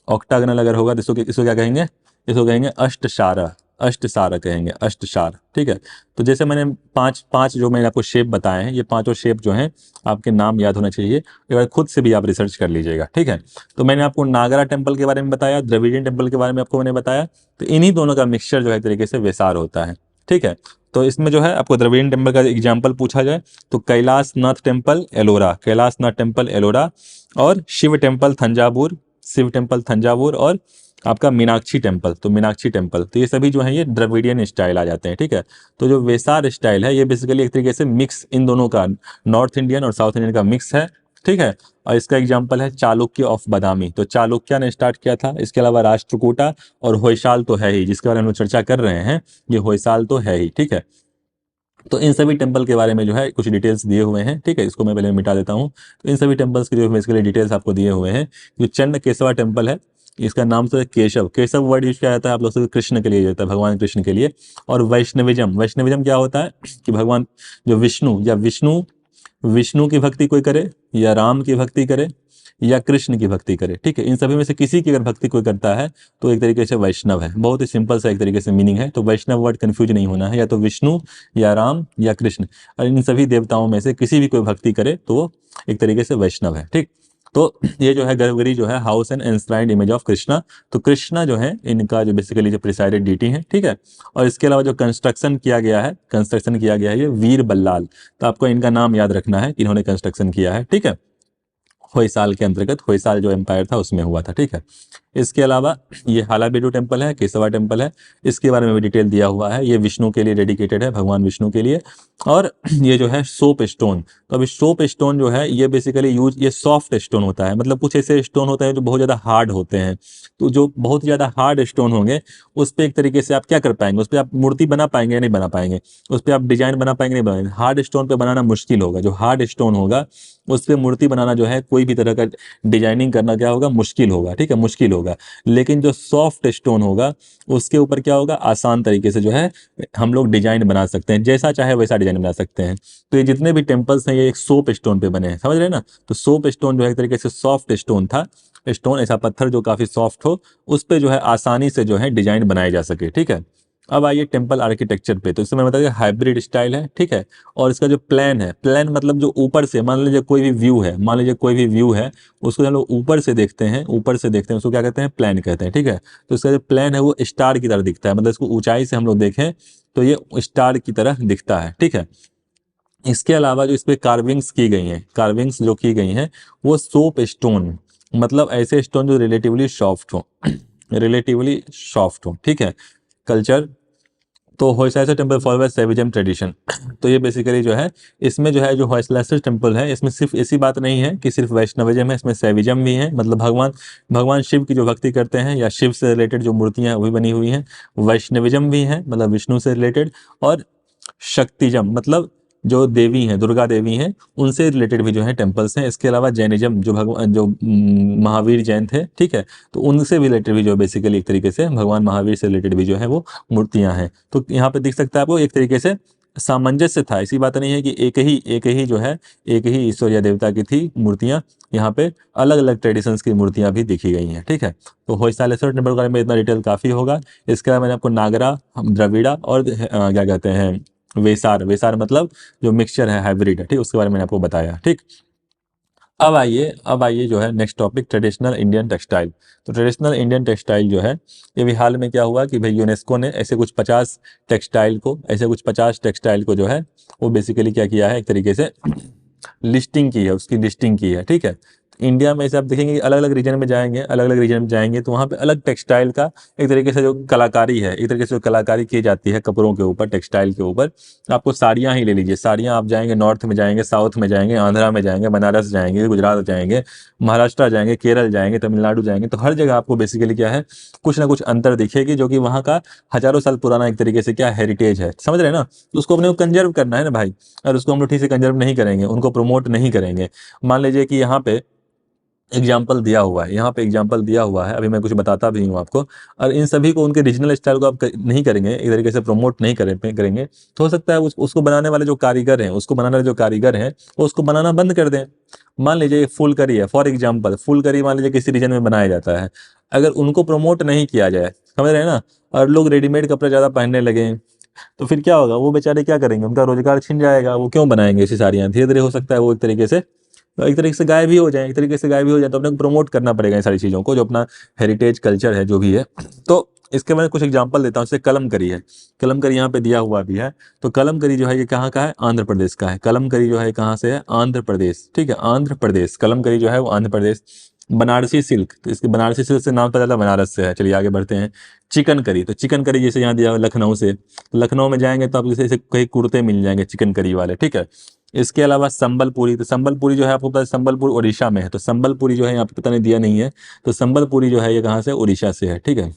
ऑक्टागोनल अगर होगा तो इसको क्या कहेंगे, इसको कहेंगे अष्टसारा, अष्टसारा कहेंगे, अष्टसार, ठीक है। तो जैसे मैंने पांच पांच जो मैंने आपको शेप बताए हैं, ये पांचों शेप जो हैं आपके नाम याद होना चाहिए, एक बार खुद से भी आप रिसर्च कर लीजिएगा, ठीक है। तो मैंने आपको नागरा टेम्पल के बारे में बताया, द्रविडियन टेम्पल के बारे में आपको मैंने बताया, तो इन्हीं दोनों का मिक्सचर जो है एक तरीके से वेसार होता है, ठीक है। तो इसमें जो है आपको द्रविडियन टेम्पल का एग्जाम्पल पूछा जाए तो कैलाश नाथ टेम्पल एलोरा, कैलाश नाथ टेम्पल एलोरा, और शिव टेम्पल थंजावुर, शिव टेम्पल थंजावुर, और आपका मीनाक्षी टेम्पल, तो मीनाक्षी टेम्पल, तो ये सभी जो है ये द्रविडियन स्टाइल आ जाते हैं, ठीक है। तो जो वेसार स्टाइल है ये बेसिकली एक तरीके से मिक्स इन दोनों का, नॉर्थ इंडियन और साउथ इंडियन का मिक्स है, ठीक है। और इसका एग्जाम्पल है चालुक्य ऑफ बादामी, तो चालुक्य ने स्टार्ट किया था। इसके अलावा राष्ट्रकूटा और होयसाल तो है ही, जिसके बारे में हम लोग चर्चा कर रहे हैं, ये होयसाल तो है ही, ठीक है। तो इन सभी टेम्पल के बारे में जो है कुछ डिटेल्स दिए हुए हैं, ठीक है, इसको मैं पहले मिटा देता हूँ। तो इन सभी टेम्पल्स के जो बेसिकली डिटेल्स आपको दिए हुए हैं, जो चंड केशवा टेम्पल है, इसका नाम तो है केशव, केशव वर्ड यूज किया जाता है आप लोग से कृष्ण के लिए होता है, भगवान कृष्ण के लिए। और वैष्णविज्म, वैष्णविज्म क्या होता है कि भगवान जो विष्णु या विष्णु की भक्ति कोई करे, या राम की भक्ति करे, या कृष्ण की भक्ति करे, ठीक है, इन सभी में से किसी की अगर भक्ति कोई करता है तो एक तरीके से वैष्णव है, बहुत ही सिंपल सा एक तरीके से मीनिंग है। तो वैष्णव वर्ड कंफ्यूज नहीं होना है, या तो विष्णु या राम या कृष्ण, और इन सभी देवताओं में से किसी भी कोई भक्ति करे तो वो एक तरीके से वैष्णव है, ठीक। तो ये जो है गर्भगृह जो है house and enshrined image of Krishna. तो कृष्णा जो है इनका जो बेसिकली जो प्रिसाइडेड डीटी है, ठीक है। और इसके अलावा जो कंस्ट्रक्शन किया गया है ये वीर बल्लाल। तो आपको इनका नाम याद रखना है कि इन्होंने कंस्ट्रक्शन किया है, ठीक है। होयसाल के अंतर्गत, होयसाल जो एम्पायर था उसमें हुआ था, ठीक है। इसके अलावा ये हालाबेडु टेम्पल है, केशवा टेम्पल है, इसके बारे में भी डिटेल दिया हुआ है। ये विष्णु के लिए डेडिकेटेड है, भगवान विष्णु के लिए। और ये जो है सोप स्टोन, तो अभी सोप स्टोन जो है ये बेसिकली ये सॉफ्ट स्टोन होता है, मतलब कुछ ऐसे स्टोन होते हैं जो बहुत ज़्यादा हार्ड होते हैं। तो जो बहुत ज़्यादा हार्ड स्टोन होंगे उस पर एक तरीके से आप क्या कर पाएंगे, उस पर आप मूर्ति बना पाएंगे या नहीं बना पाएंगे, उस पर आप डिजाइन बना पाएंगे नहीं बनाएंगे। हार्ड स्टोन पे बनाना मुश्किल होगा, जो हार्ड स्टोन होगा उस पर मूर्ति बनाना जो है, कोई भी तरह का डिजाइनिंग करना क्या होगा, मुश्किल होगा, ठीक है, मुश्किल होगा। लेकिन जो सॉफ्ट स्टोन होगा उसके ऊपर क्या होगा, आसान तरीके से जो है हम लोग डिजाइन बना सकते हैं, जैसा चाहे वैसा डिजाइन बना सकते हैं। तो ये जितने भी टेम्पल्स हैं ये एक सोप स्टोन पे बने हैं, समझ रहे हैं ना। तो सोप स्टोन जो है एक तरीके से सॉफ्ट स्टोन था, स्टोन ऐसा पत्थर जो काफी सॉफ्ट हो, उस पे जो है आसानी से जो है डिजाइन बनाए जा सके, ठीक है। अब आइए टेम्पल आर्किटेक्चर पे। तो इसमें बताइए हाइब्रिड स्टाइल है, ठीक है। और इसका जो प्लान है, प्लान मतलब जो ऊपर से मान लीजिए कोई भी व्यू है, मान लीजिए कोई भी व्यू है, उसको हम लोग ऊपर से देखते हैं, उसको क्या कहते हैं, प्लान कहते हैं, ठीक है। तो इसका जो प्लान है वो स्टार की तरह दिखता है, मतलब इसको ऊंचाई से हम लोग देखें तो ये स्टार की तरह दिखता है, ठीक है। इसके अलावा जो इस पे कार्विंग्स की गई हैं, कार्विंग्स जो की गई हैं वो सोप स्टोन, मतलब ऐसे स्टोन जो रिलेटिवली सॉफ्ट हो, रिलेटिवली सॉफ्ट हो, ठीक है। कल्चर, तो होयसाल टेम्पल फॉलो सैविजम ट्रेडिशन। तो ये बेसिकली जो है इसमें जो है जो होयसाल टेम्पल है इसमें सिर्फ ऐसी बात नहीं है कि सिर्फ वैष्णविज्म है, इसमें सैविजम भी है, मतलब भगवान शिव की जो भक्ति करते हैं या शिव से रिलेटेड जो मूर्तियां हैं वही बनी हुई हैं। वैष्णविज्म भी है, मतलब विष्णु से रिलेटेड। और शक्तिजम, मतलब जो देवी हैं, दुर्गा देवी हैं, उनसे रिलेटेड भी जो है टेम्पल्स हैं। इसके अलावा जैनिज्म, जो भगवान जो महावीर जैन थे, ठीक है, तो उनसे भी रिलेटेड भी जो बेसिकली एक तरीके से भगवान महावीर से रिलेटेड भी जो है वो मूर्तियां हैं। तो यहाँ पे दिख सकता है आपको एक तरीके से सामंजस्य था, ऐसी बात नहीं है कि एक ही जो है एक ही ईश्वर या देवता की थी मूर्तियां। यहाँ पे अलग अलग ट्रेडिशंस की मूर्तियां भी दिखी गई हैं, ठीक है। तो होयसालेश्वर टेम्पल के बारे में इतना डिटेल काफ़ी होगा। इसके अलावा मैंने आपको नागरा, द्रविड़ा और क्या कहते हैं वेसार, वेसार मतलब जो मिक्सचर है, हाइब्रिड है, ठीक, उसके बारे में मैंने आपको बताया, ठीक। अब आइए जो है next topic, traditional Indian textile. तो ट्रेडिशनल इंडियन टेक्सटाइल जो है ये भी हाल में क्या हुआ कि भाई यूनेस्को ने ऐसे कुछ 50 टेक्सटाइल को जो है वो बेसिकली क्या किया है, एक तरीके से लिस्टिंग की है, उसकी लिस्टिंग की है, ठीक है। इंडिया में ऐसे आप देखेंगे कि अलग अलग रीजन में जाएंगे तो वहाँ पे अलग टेक्सटाइल का एक तरीके से जो कलाकारी है, एक तरीके से जो कलाकारी की जाती है कपड़ों के ऊपर, टेक्सटाइल के ऊपर। आपको साड़ियाँ ही ले लीजिए, साड़ियाँ आप जाएंगे नॉर्थ में जाएंगे, साउथ में जाएंगे, आंध्रा में जाएंगे, बनारस जाएंगे, गुजरात जाएंगे, महाराष्ट्र जाएंगे, केरल जाएंगे, तमिलनाडु जाएंगे, तो हर जगह आपको बेसिकली क्या है, कुछ ना कुछ अंतर दिखेगी, जो कि वहाँ का हजारों साल पुराना एक तरीके से क्या हेरिटेज है, समझ रहे हैं ना। तो उसको अपने को कंजर्व करना है ना भाई, और उसको हम लोग ठीक से कंजर्व नहीं करेंगे, उनको प्रमोट नहीं करेंगे। मान लीजिए कि यहाँ पे एग्जाम्पल दिया हुआ है, यहाँ पे एग्जाम्पल दिया हुआ है, अभी मैं कुछ बताता भी हूँ आपको। और इन सभी को उनके रीजनल स्टाइल को आप नहीं करेंगे, एक तरीके से प्रमोट नहीं करेंगे, तो हो सकता है उसको बनाने वाले जो कारीगर हैं, वो उसको बनाना बंद कर दें। मान लीजिए फुल करी है, फॉर एग्जाम्पल फुल करी मान लीजिए किसी रीजन में बनाया जाता है, अगर उनको प्रमोट नहीं किया जाए, समझ रहे हैं ना, और लोग रेडीमेड कपड़े ज़्यादा पहनने लगे, तो फिर क्या होगा, वो बेचारे क्या करेंगे, उनका रोजगार छिन जाएगा, वो क्यों बनाएंगे ऐसी साड़ियाँ। धीरे धीरे हो सकता है वो एक तरीके से गायब ही हो जाए, तो अपने को प्रमोट करना पड़ेगा इन सारी चीज़ों को, जो अपना हेरिटेज कल्चर है जो भी है। तो इसके मैं कुछ एग्जांपल देता हूँ। जैसे कलमकरी है, कलमकरी यहाँ पे दिया हुआ भी है। तो कलमकरी जो है ये कहाँ का है, आंध्र प्रदेश का है। कलमकरी जो है कहाँ से है, आंध्र प्रदेश, ठीक है, आंध्र प्रदेश। कलमकरी जो है वो आंध्र प्रदेश। बनारसी सिल्क, तो इसके बनारसी सिल्क से नाम पता चला बनारस से है। चलिए आगे बढ़ते हैं। चिकन करी, तो चिकन करी जैसे यहाँ दिया हुआ लखनऊ से, लखनऊ में जाएंगे तो आप जैसे कई कुर्ते मिल जाएंगे चिकन करी वाले, ठीक है। इसके अलावा संबलपुरी, तो संबलपुरी जो है आपको पता है संबलपुर उड़ीसा में है, तो संबलपुरी जो है यहाँ पे पता नहीं दिया नहीं है, तो संबलपुरी जो है ये कहाँ से, उड़ीसा से है, ठीक है,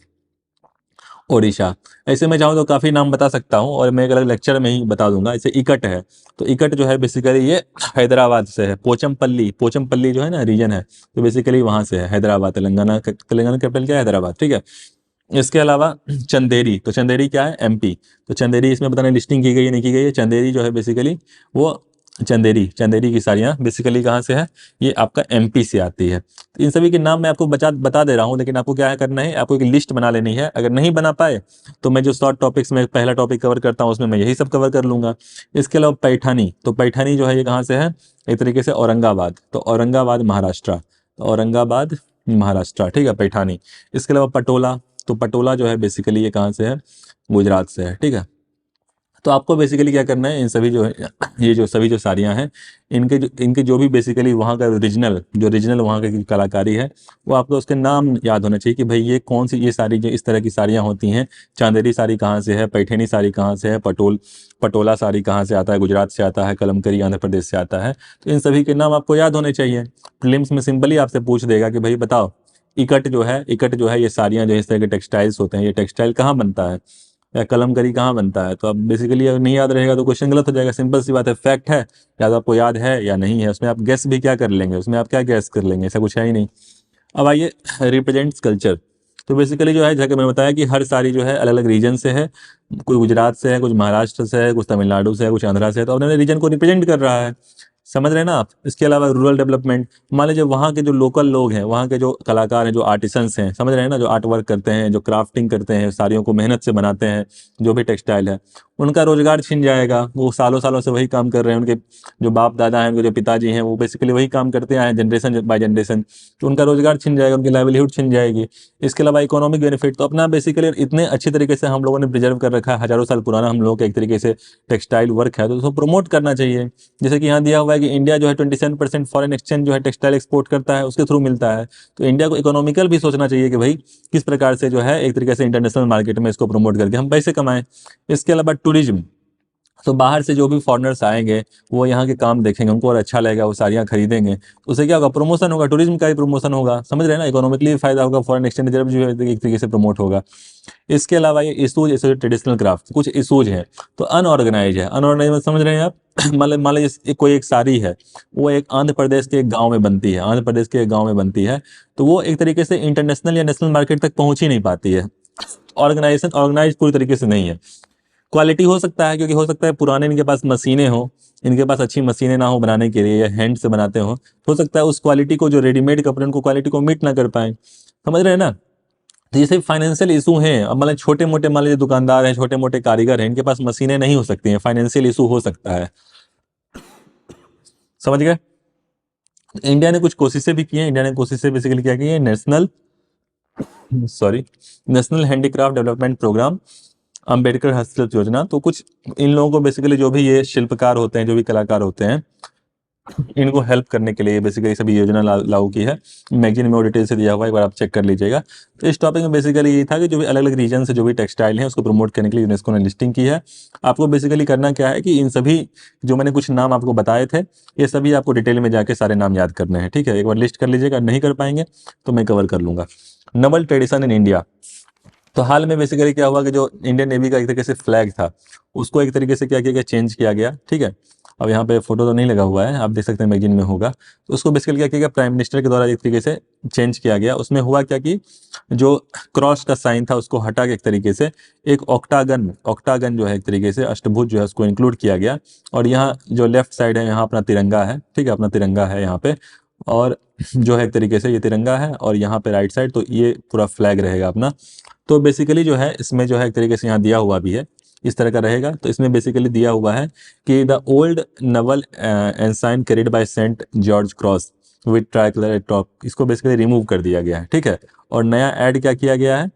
उड़ीसा। ऐसे मैं चाहूँ तो काफ़ी नाम बता सकता हूँ और मैं एक अलग लेक्चर में ही बता दूंगा। ऐसे इकट है, तो इकट जो है बेसिकली ये हैदराबाद से है। पोचमपल्ली जो है ना रीजन है, तो बेसिकली वहाँ से है, हैदराबाद, तेलंगाना कैपिटल क्या है, हैदराबाद, ठीक है। इसके अलावा चंदेरी, तो चंदेरी क्या है, एमपी। तो चंदेरी इसमें पता नहीं लिस्टिंग की गई है नहीं की गई है। चंदेरी जो है बेसिकली वो चंदेरी की साड़ियाँ बेसिकली कहाँ से है, ये आपका एमपी से आती है। तो इन सभी के नाम मैं आपको बता दे रहा हूँ, लेकिन आपको क्या है करना है, आपको एक लिस्ट बना लेनी है। अगर नहीं बना पाए तो मैं जो शॉर्ट टॉपिक्स में पहला टॉपिक कवर करता हूँ उसमें मैं यही सब कवर कर लूँगा। इसके अलावा पैठानी, तो पैठानी जो है ये कहाँ से है, एक तरीके से औरंगाबाद, तो औरंगाबाद महाराष्ट्र। तो औरंगाबाद महाराष्ट्र, ठीक है, पैठानी। इसके अलावा पटोला, तो पटोला जो है बेसिकली ये कहाँ से है, गुजरात से है, ठीक है। तो आपको बेसिकली क्या करना है, इन सभी जो है ये जो सभी जो साड़ियाँ हैं, इनके जो भी बेसिकली वहाँ का रीजनल वहाँ की कलाकारी है, वो आपको उसके नाम याद होना चाहिए कि भाई ये कौन सी, ये साड़ी जो इस तरह की साड़ियाँ होती हैं, चांदेरी साड़ी कहाँ से है, पैठनी साड़ी कहाँ से है, पटोला साड़ी कहाँ से आता है, गुजरात से आता है, कलमकरी आंध्र प्रदेश से आता है। तो इन सभी के नाम आपको याद होने चाहिए। प्रीलिम्स में सिंपली आपसे पूछ देगा कि भाई बताओ, इकट जो है ये साड़ियाँ जो इस तरह के टेक्सटाइल्स होते हैं, ये टेक्सटाइल कहाँ बनता है, या कलमकरी कहाँ बनता है। तो अब बेसिकली अगर नहीं याद रहेगा तो क्वेश्चन गलत हो जाएगा। सिंपल सी बात है, फैक्ट है, या तो आपको याद है या नहीं है। उसमें आप गेस भी क्या कर लेंगे, उसमें आप क्या गेस कर लेंगे, ऐसा कुछ है ही नहीं। अब आइए, रिप्रेजेंट्स कल्चर। तो बेसिकली जो है, जैसा कि मैंने बताया कि हर साड़ी जो है अलग अलग रीजन से है, कोई गुजरात से है, कुछ महाराष्ट्र से है, कुछ तमिलनाडु से है, कुछ आंध्रा से है, तो अपने रीजन को रिप्रेजेंट कर रहा है। समझ रहे हैं ना आप। इसके अलावा रूरल डेवलपमेंट, मान लीजिए वहाँ के जो लोकल लोग हैं, वहाँ के जो कलाकार हैं, जो आर्टिसंस हैं, समझ रहे हैं ना, जो आर्ट वर्क करते हैं, जो क्राफ्टिंग करते हैं, साड़ियों को मेहनत से बनाते हैं, जो भी टेक्सटाइल है, उनका रोजगार छिन जाएगा। वो सालों सालों से वही काम कर रहे हैं, उनके जो बाप दादा हैं, उनके जो पिताजी हैं, वो बेसिकली वही काम करते आए हैं जनरेशन बाय जनरेशन। तो उनका रोजगार छिन जाएगा, उनकी लाइवलीहुड छिन जाएगी। इसके अलावा इकोनॉमिक बेनिफिट, तो अपना बेसिकली इतने अच्छी तरीके से हम लोगों ने प्रिजर्व कर रखा है, हजारों साल पुराना हम लोगों का एक तरीके से टेक्सटाइल वर्क है, तो उसको प्रमोट करना चाहिए। जैसे कि यहाँ दिया हुआ है कि इंडिया जो है 27% फॉरेन एक्सचेंज जो है टेक्सटाइल एक्सपोर्ट करता है, उसके थ्रू मिलता है। तो इंडिया को इकोनॉमिकल भी सोचना चाहिए कि भाई किस प्रकार से जो है एक तरीके से इंटरनेशनल मार्केट में इसको प्रमोट करके हम पैसे कमाएं। इसके अलावा टूरिज्म, तो बाहर से जो भी फॉरेनर्स आएंगे वो यहाँ के काम देखेंगे, उनको और अच्छा लगेगा, वो साड़ियाँ खरीदेंगे, तो उससे क्या होगा, प्रमोशन होगा, टूरिज्म का भी प्रमोशन होगा। समझ रहे हैं ना, इकोनॉमिकली भी फायदा होगा, फॉरेन एक्सचेंज रिजर्व जो है एक तरीके से प्रमोट होगा। इसके अलावा ये इशूज, जैसे ट्रेडिशनल क्राफ्ट, कुछ इशूज हैं तो अनऑर्गेनाइज है। अनऑर्गेनाइज समझ रहे हैं आप मान लीजिए कोई एक साड़ी है, वो एक आंध्र प्रदेश के एक गांव में बनती है, आंध्र प्रदेश के एक गांव में बनती है, तो वो एक तरीके से इंटरनेशनल या नेशनल मार्केट तक पहुंच ही नहीं पाती है। ऑर्गेनाइज पूरी तरीके से नहीं है। क्वालिटी हो सकता है, क्योंकि हो सकता है पुराने इनके पास मशीनें हो, इनके पास अच्छी मशीनें ना हो बनाने के लिए, या हैंड से बनाते हो सकता है उस क्वालिटी को, जो रेडीमेड कपड़े उनको क्वालिटी को मीट ना कर पाए। समझ रहे हैं ना। तो ये सिर्फ फाइनेंशियल इशू हैं। अब मतलब छोटे मोटे मान लीजिए दुकानदार हैं, छोटे मोटे कारीगर हैं, इनके पास मशीनें नहीं हो सकती हैं, फाइनेंशियल इशू हो सकता है। समझ गए। इंडिया ने कुछ कोशिशें भी की हैं। इंडिया ने कोशिशें बेसिकली क्या की है, national handicraft development programme, Ambedkar हस्तशिल्प योजना। तो कुछ इन लोगों को बेसिकली, जो भी ये शिल्पकार होते हैं, जो भी कलाकार होते हैं, इनको हेल्प करने के लिए बेसिकली सभी योजना लागू की है। मैगजीन में वो डिटेल से दिया हुआ है, एक बार आप चेक कर लीजिएगा। तो इस टॉपिक में बेसिकली ये था कि जो भी अलग अलग रीजन से जो भी टेक्सटाइल है उसको प्रमोट करने के लिए यूनेस्को ने लिस्टिंग की है। आपको बेसिकली करना क्या है कि इन सभी जो मैंने कुछ नाम आपको बताए थे, ये सभी आपको डिटेल में जाके सारे नाम याद करने हैं, ठीक है। एक बार लिस्ट कर लीजिएगा, नहीं कर पाएंगे तो मैं कवर कर लूंगा। नवल ट्रेडिशन इन इंडिया, तो हाल में बेसिकली क्या हुआ कि जो इंडियन नेवी का एक तरीके से फ्लैग था, उसको एक तरीके से क्या किया गया, चेंज किया गया, ठीक है। अब यहाँ पे फोटो तो नहीं लगा हुआ है, आप देख सकते हैं मैगजीन में होगा। तो उसको बेसिकली क्या किया गया, प्राइम मिनिस्टर के द्वारा एक तरीके से चेंज किया गया। उसमें हुआ क्या कि जो क्रॉस का साइन था उसको हटा के एक तरीके से एक ऑक्टागन जो है, एक तरीके से अष्टभुज जो है, उसको इंक्लूड किया गया। और यहाँ जो लेफ्ट साइड है, यहाँ अपना तिरंगा है, ठीक है, अपना तिरंगा है यहाँ पे, और जो है एक तरीके से ये तिरंगा है, और यहाँ पे राइट साइड तो ये पूरा फ्लैग रहेगा अपना। तो बेसिकली जो है इसमें जो है एक तरीके से यहाँ दिया हुआ भी है, इस तरह का रहेगा। तो इसमें बेसिकली दिया हुआ है कि the old naval ensign carried by saint George cross with tricolour top, इसको बेसिकली रिमूव कर दिया गया है, ठीक है। और नया ऐड क्या किया गया है,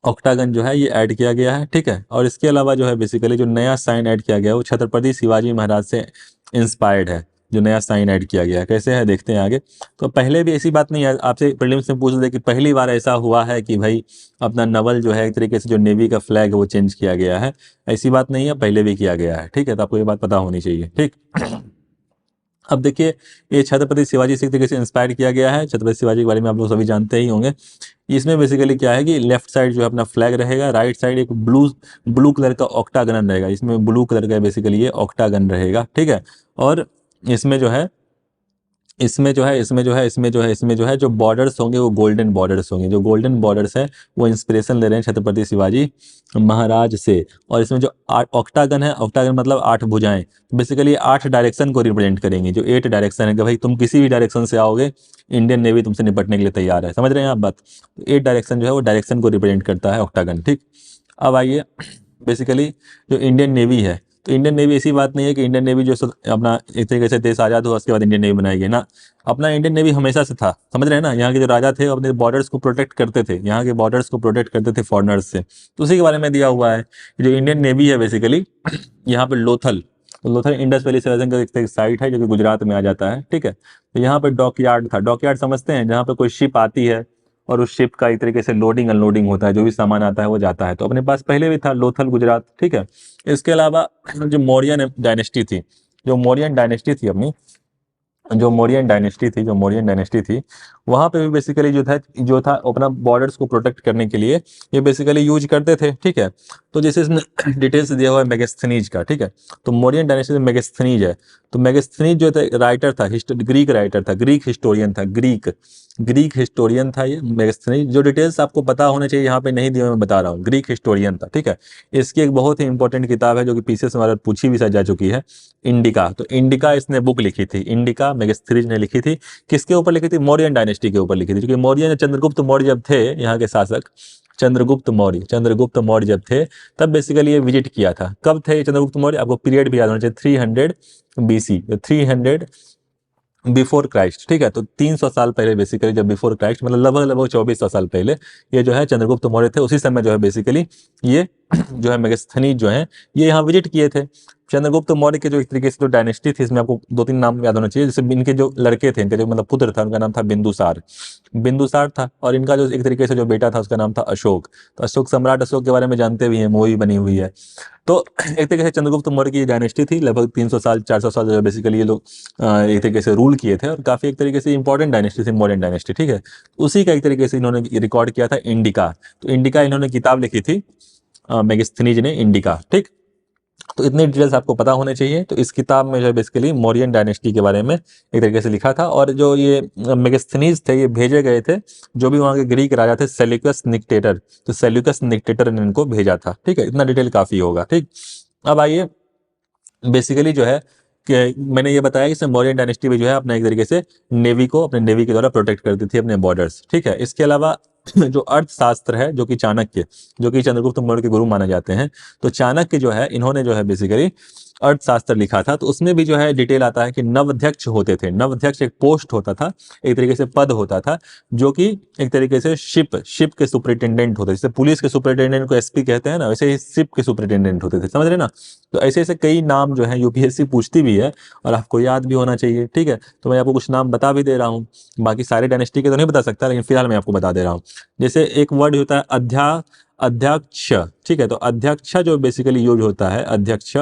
ऑक्टागन जो है ये ऐड किया गया है, ठीक है। और इसके अलावा जो है बेसिकली जो नया साइन ऐड किया गया है वो छत्रपति शिवाजी महाराज से इंस्पायर्ड है। जो नया साइन ऐड किया गया है, कैसे है देखते हैं आगे। तो पहले भी ऐसी बात नहीं है, आपसे प्रीलिम्स में पूछ दे कि पहली बार ऐसा हुआ है कि भाई अपना नवल जो है एक तरीके से जो नेवी का फ्लैग है वो चेंज किया गया है, ऐसी बात नहीं है, पहले भी किया गया है, ठीक है। तो आपको ये बात पता होनी चाहिए, ठीक। अब देखिए, ये छत्रपति शिवाजी से एक तरीके से इंस्पायर किया गया है। छत्रपति शिवाजी के बारे में आप लोग सभी जानते ही होंगे। इसमें बेसिकली क्या है कि लेफ्ट साइड जो है अपना फ्लैग रहेगा, राइट साइड एक ब्लू कलर का ऑक्टागन रहेगा। इसमें ब्लू कलर का बेसिकली ये ऑक्टागन रहेगा, ठीक है। और इसमें जो है इसमें जो है जो बॉर्डर्स होंगे वो गोल्डन बॉर्डर्स होंगे। जो गोल्डन बॉर्डर्स है वो इंस्पिरेशन ले रहे हैं छत्रपति शिवाजी महाराज से। और इसमें जो ऑक्टागन है, ऑक्टागन मतलब 8 भुजाएं, बेसिकली 8 डायरेक्शन को रिप्रेजेंट करेंगी। जो 8 डायरेक्शन है कि भाई तुम किसी भी डायरेक्शन से आओगे, इंडियन नेवी तुमसे निपटने के लिए तैयार है। समझ रहे हैं आप बात। 8 डायरेक्शन जो है वो डायरेक्शन को रिप्रेजेंट करता है ऑक्टागन, ठीक। अब आइए, बेसिकली जो इंडियन नेवी है तो इंडियन नेवी ऐसी बात नहीं है कि इंडियन नेवी जो अपना एक तरीके से देश आज़ाद हुआ उसके बाद इंडियन नेवी बनाई गई ना, अपना इंडियन नेवी हमेशा से था, समझ रहे हैं ना। यहाँ के जो राजा थे वो अपने बॉर्डर्स को प्रोटेक्ट करते थे, यहाँ के बॉर्डर्स को प्रोटेक्ट करते थे फॉरनर्स से, तो उसी के बारे में दिया हुआ है। जो इंडियन नेवी है बेसिकली यहाँ पे लोथल, तो लोथल इंडस वैली सिविलाइजेशन का एक साइट है जो कि गुजरात में आ जाता है, ठीक है। तो यहाँ पे डॉक यार्ड था, डॉक यार्ड समझते हैं, जहाँ पे कोई शिप आती है और उस शिप का एक तरीके से लोडिंग अनलोडिंग होता है, जो भी सामान आता है वो जाता है, तो अपने पास पहले भी था लोथल गुजरात, ठीक है। इसके अलावा जो मौर्यन डायनेस्टी थी, जो मौर्यन डायनेस्टी थी अपनी, जो मौर्यन डायनेस्टी थी, वहाँ पे भी बेसिकली जो था अपना बॉर्डर्स को प्रोटेक्ट करने के लिए ये बेसिकली यूज करते थे, ठीक है। तो जैसे इसमें डिटेल्स दिया हुआ है मेगास्थनीज का, ठीक है। तो मौर्यन डायनेस्टी में मेगास्थनीज है, तो मेगास्थनीज जो था राइटर था, ग्रीक राइटर था, ग्रीक हिस्टोरियन था, ग्रीक हिस्टोरियन था ये मेगास्थनीज। जो डिटेल्स आपको पता होने चाहिए यहाँ पे नहीं दिए, मैं बता रहा हूँ, ग्रीक हिस्टोरियन था, ठीक है। इसकी एक बहुत ही इंपॉर्टेंट किताब है जो कि पीसीएस में पूछी भी जा चुकी है, इंडिका। तो इंडिका इसने बुक लिखी थी, इंडिका मेगास्थनीज ने लिखी थी। किसके ऊपर लिखी थी? मौर्यन डायनेस्टी के ऊपर लिखी थी, क्योंकि मौर्य चंद्रगुप्त मौर्य जब थे यहाँ के शासक, चंद्रगुप्त मौर्य जब थे तब बेसिकली ये विजिट किया था। कब थे चंद्रगुप्त मौर्य? आपको पीरियड भी याद होना चाहिए, 300 BC, 300 बिफोर क्राइस्ट, ठीक है। तो 300 साल पहले बेसिकली, जब बिफोर क्राइस्ट मतलब लगभग 2400 साल पहले ये जो है चंद्रगुप्त मौर्य थे, उसी समय जो है बेसिकली ये जो है मेगास्थनीज जो है ये यहाँ विजिट किए थे। चंद्रगुप्त मौर्य के जो एक तरीके से जो डायनेस्टी थी, इसमें आपको 2-3 नाम याद होना चाहिए। जैसे इनके जो लड़के थे, इनके जो मतलब पुत्र था, उनका नाम था बिंदुसार था, और इनका जो एक तरीके से जो बेटा था उसका नाम था अशोक। तो अशोक, सम्राट अशोक के बारे में जानते भी हैं, मूवी बनी हुई है। तो एक तरीके से चंद्रगुप्त मौर्य की डायनेस्टी थी, लगभग 300 साल 400 साल जो बेसिकली ये लोग एक तरीके से रूल किए थे, और काफ़ी एक तरीके से इंपॉर्टेंट डायनेस्टी थी मौर्यन डायनेस्टी, ठीक है। उसी का एक तरीके से इन्होंने रिकॉर्ड किया था इंडिका। तो इंडिका इन्होंने किताब लिखी थी मेगास्थनीज ने, इंडिका, ठीक। तो इतनी डिटेल्स आपको पता होने चाहिए। तो इस किताब में जो है बेसिकली मौर्यन डायनेस्टी के बारे में एक तरीके से लिखा था, और जो ये मेगास्थनीज थे ये भेजे गए थे जो भी वहाँ के ग्रीक राजा थे, सेल्यूकस निक्टेटर, तो सेल्यूकस निक्टेटर ने इनको भेजा था, ठीक है। इतना डिटेल काफ़ी होगा, ठीक। अब आइए, बेसिकली जो है कि मैंने ये बताया कि इसमें मौर्यन डायनेस्टी भी जो है अपना एक तरीके से नेवी को, अपने नेवी के द्वारा प्रोटेक्ट करती थी अपने बॉर्डर्स, ठीक है। इसके अलावा जो अर्थशास्त्र है, जो कि चाणक्य, जो कि चंद्रगुप्त मौर्य के गुरु माने जाते हैं, तो चाणक्य जो है, इन्होंने जो है बेसिकली अर्थशास्त्र लिखा था। तो उसमें भी जो है डिटेल आता है कि नवध्यक्ष होते थे। नवध्यक्ष एक पोस्ट होता था, एक तरीके से पद होता था, जो कि एक तरीके से शिप के सुपरिटेंडेंट होते थे। जैसे पुलिस के सुपरिटेंडेंट को एसपी कहते हैं ना, वैसे ही शिप के सुपरिटेंडेंट होते थे, समझ रहे ना। तो ऐसे ऐसे कई नाम जो है यूपीएससी पूछती भी है, और आपको याद भी होना चाहिए, ठीक है। तो मैं आपको कुछ नाम बता भी दे रहा हूँ, बाकी सारे डायनेस्टी के तो नहीं बता सकता, लेकिन फिलहाल मैं आपको बता दे रहा हूँ। जैसे एक वर्ड होता है अध्यक्ष, ठीक है। तो अध्यक्ष जो बेसिकली यूज होता है, अध्यक्ष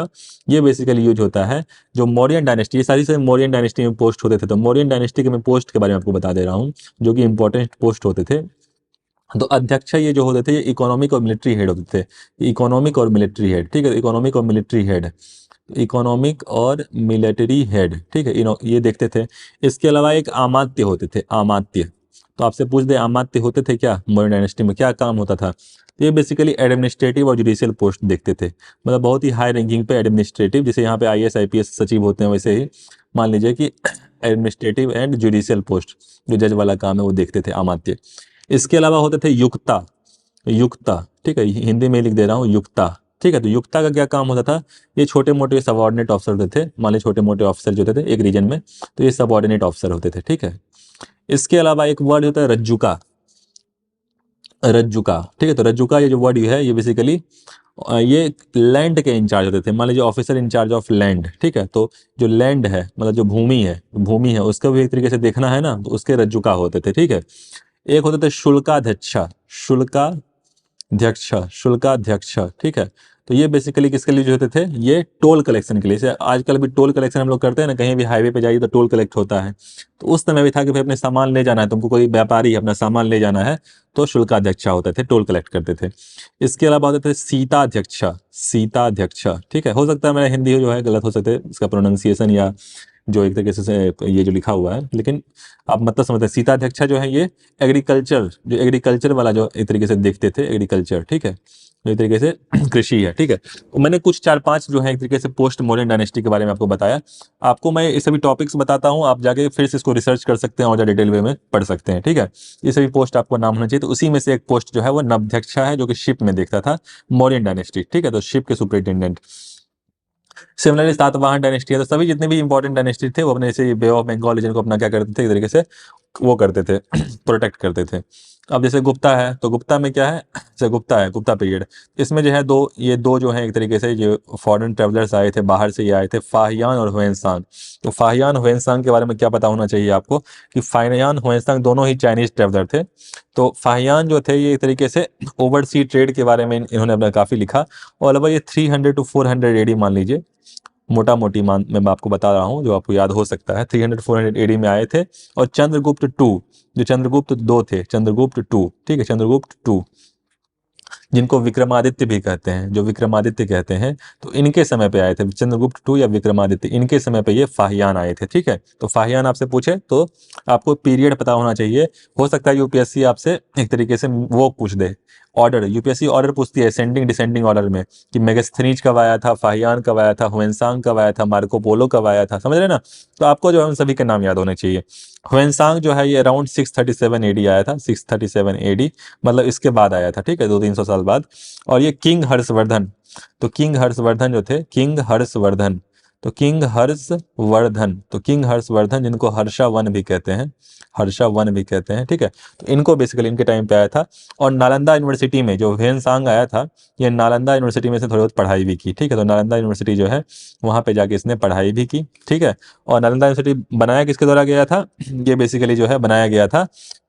ये बेसिकली यूज होता है जो मौर्यन डायनेस्टी, ये सारी से मौर्यन डायनेस्टी में पोस्ट होते थे। तो मौर्यन डायनेस्टी के मैं पोस्ट के बारे में आपको बता दे रहा हूँ, जो कि इंपॉर्टेंट पोस्ट होते थे। तो अध्यक्ष ये जो होते थे ये इकोनॉमिक और मिलिट्री हेड होते थे, इकोनॉमिक और मिलिट्री हेड, ठीक है। इकोनॉमिक और मिलिट्री हेड, इकोनॉमिक और मिलिट्री हेड, ठीक है, ये देखते थे। इसके अलावा एक अमात्य होते थे, अमात्य। तो आपसे पूछ दे अमात्य होते थे क्या, मौर्यन डायनेस्टी में क्या काम होता था? तो ये बेसिकली एडमिनिस्ट्रेटिव और जुडिशियल पोस्ट देखते थे, मतलब बहुत ही हाई रैंकिंग पे एडमिनिस्ट्रेटिव, जैसे यहाँ पे आईएएस आईपीएस सचिव होते हैं, वैसे ही मान लीजिए कि एडमिनिस्ट्रेटिव एंड जुडिशियल पोस्ट, जो जज वाला काम है वो देखते थे अमात्य। इसके अलावा होते थे युक्ता, ठीक है, हिंदी में लिख दे रहा हूँ युक्ता, ठीक है। तो युक्ता का क्या काम होता था? ये छोटे मोटे सबऑर्डिनेट ऑफिसर होते थे, मान लीजिए छोटे मोटे ऑफिसर जो होते थे एक रीजन में, तो ये सबऑर्डिनेट ऑफिसर होते थे, ठीक है। इसके अलावा एक वर्ड होता है रज्जुका, ठीक है। तो रज्जुका ये जो वर्ड है ये बेसिकली ये लैंड के इंचार्ज होते थे, मान लीजिए ऑफिसर इंचार्ज ऑफ लैंड, ठीक है। तो जो लैंड है मतलब जो भूमि है उसका भी एक तरीके से देखना है ना, तो उसके रज्जुका होते थे, ठीक है। एक होते थे शुल्काध्यक्ष, ठीक है। तो ये बेसिकली किसके लिए जो होते थे? ये टोल कलेक्शन के लिए। जैसे आजकल भी टोल कलेक्शन हम लोग करते हैं ना, कहीं भी हाईवे पे जाइए तो टोल कलेक्ट होता है। तो उस समय भी था कि भाई अपने सामान ले जाना है, तुमको कोई व्यापारी अपना सामान ले जाना है, तो शुल्काध्यक्ष होते थे, टोल कलेक्ट करते थे। इसके अलावा होते थे सीताध्यक्ष, ठीक है। हो सकता है मेरा हिंदी जो है गलत हो सकता है, इसका प्रोनाउंसिएशन या जो एक तरीके से ये जो लिखा हुआ है, लेकिन आप मतलब समझते हैं। सीताध्यक्ष जो है ये एग्रीकल्चर वाला जो एक तरीके से देखते थे, एग्रीकल्चर, ठीक है, जो एक तरीके से कृषि है, ठीक है। तो मैंने कुछ 4-5 जो है एक तरीके से पोस्ट मॉडर्न डायनेस्टी के बारे में आपको बताया। आपको मैं ये सभी टॉपिक्स बताता हूँ, आप जाके फिर से इसको रिसर्च कर सकते हैं और ज़्यादा डिटेल वे में पढ़ सकते हैं, ठीक है। ये सभी पोस्ट आपको नाम होना चाहिए। तो उसी में से एक पोस्ट जो है वो नवध्यक्षा है, जो कि शिप में देखता था मौर्यन डायनेस्टी, ठीक है। तो शिप के सुपरिटेंडेंट। सिमिलरली सातवाहन डायनेस्टी है, तो सभी जितने भी इंपॉर्टेंट डायनेस्टी थे वो अपने जैसे बे ऑफ बंगाल रीजन को अपना क्या करते थे, एक तरीके से वो करते थे प्रोटेक्ट करते थे। अब जैसे गुप्ता है, तो गुप्ता में क्या है, जैसे गुप्ता है, गुप्ता पीरियड, इसमें जो है दो जो है एक तरीके से जो फॉरेन ट्रेवलर्स आए थे, बाहर से ये आए थे, फाहियान और हुएनसांग। तो फाहियान हुएनसांग के बारे में क्या पता होना चाहिए आपको, कि फाहियान हुएनसांग दोनों ही चाइनीज ट्रेवलर थे। तो फाहियान जो थे ये एक तरीके से ओवरसी ट्रेड के बारे में इन्होंने अपना काफ़ी लिखा, और लगभग ये 300 to 400 एडी मान लीजिए, मोटा मोटी मान मैं आपको बता रहा हूँ जो आपको याद हो सकता है, 300-400 एडी में आए थे। और चंद्रगुप्त टू, जो चंद्रगुप्त दो थे, चंद्रगुप्त टू, ठीक है, चंद्रगुप्त टू, जिनको विक्रमादित्य भी कहते हैं, जो विक्रमादित्य कहते हैं, तो इनके समय पे आए थे चंद्रगुप्त टू या विक्रमादित्य, इनके समय पे ये फाहियान आए थे, ठीक है। तो फाहियान आपसे पूछे तो आपको पीरियड पता होना चाहिए। हो सकता है यूपीएससी आपसे एक तरीके से वो पूछ दे, ऑर्डर, यूपीएससी ऑर्डर पूछती है असेंडिंग डिसेंडिंग ऑर्डर में, कि मेगास्थनीज कब आया था, फाहियान कब आया था, हुएनसांग कब आया था, मार्को पोलो कब आया था, समझ रहे ना। तो आपको जो है उन सभी के नाम याद होने चाहिए। हुएनसांग जो है ये अराउंड 637 एडी आया था, 637 एडी, मतलब इसके बाद आया था, ठीक है, 200-300 साल बाद। और ये किंग हर्षवर्धन, तो किंग हर्षवर्धन जो थे, किंग हर्षवर्धन, तो किंग हर्षवर्धन, तो किंग हर्षवर्धन जिनको हर्षा वन भी कहते हैं, हर्षा वन भी कहते हैं, ठीक है। तो इनको बेसिकली इनके टाइम पे आया था। और नालंदा यूनिवर्सिटी में जो हुएनसांग आया था, ये नालंदा यूनिवर्सिटी में से थोड़ी बहुत पढ़ाई भी की, ठीक है। तो नालंदा यूनिवर्सिटी जो है वहाँ पे जाके इसने पढ़ाई भी की, ठीक है। और नालंदा यूनिवर्सिटी बनाया किसके द्वारा गया था, ये बेसिकली जो है बनाया गया था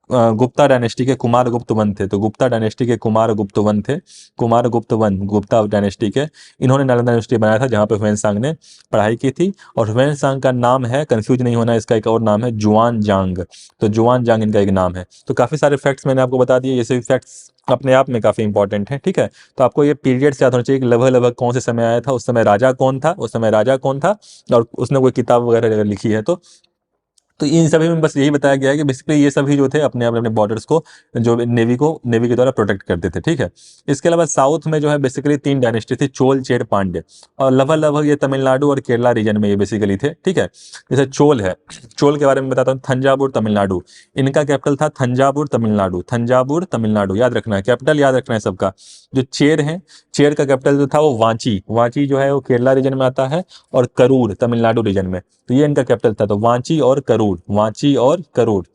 गुप्ता डायनेस्टी के कुमार गुप्त वन थे, तो गुप्ता डायनेस्टी के कुमार गुप्त वन थे, कुमार गुप्त वन, गुप्ता डायनेस्टी के, इन्होंने नालंदा यूनिवर्सिटी बनाया था जहाँ पे हुएनसांग ने पढ़ाई की थी। और हुएनसांग का नाम है, कंफ्यूज नहीं होना, इसका एक और नाम है जुआन जांग, तो जुआन जांग इनका एक नाम है। तो काफ़ी सारे फैक्ट्स मैंने आपको बता दिए, ये सभी फैक्ट्स अपने आप में काफ़ी इंपॉर्टेंट है, ठीक है। तो आपको ये पीरियड से याद होना चाहिए कि लगभग लगभग कौन से समय आया था, उस समय राजा कौन था, उस समय राजा कौन था, और उसने कोई किताब वगैरह अगर लिखी है तो इन सभी में बस यही बताया गया है कि बेसिकली ये सभी जो थे अपने अपने बॉर्डर्स को, जो नेवी के द्वारा प्रोटेक्ट करते थे, ठीक है। इसके अलावा साउथ में जो है बेसिकली 3 डायनेस्टी थी, चोल, चेर, पांड्य, और लगभग लगभग ये तमिलनाडु और केरला रीजन में ये बेसिकली थे, ठीक है। जैसे चोल है, चोल के बारे में बताता हूँ, थंजावुर तमिलनाडु, इनका कैपिटल था थंजावुर तमिलनाडु, थंजावुर तमिलनाडु, याद रखना है, कैपिटल याद रखना है सबका। जो चेर है, चेर का कैपिटल जो था वो वांची, वांची जो है वो केरला रीजन में आता है, और करूर तमिलनाडु रीजन में, तो ये इनका कैपिटल था। तो वांची और करूर, वांची और करूर,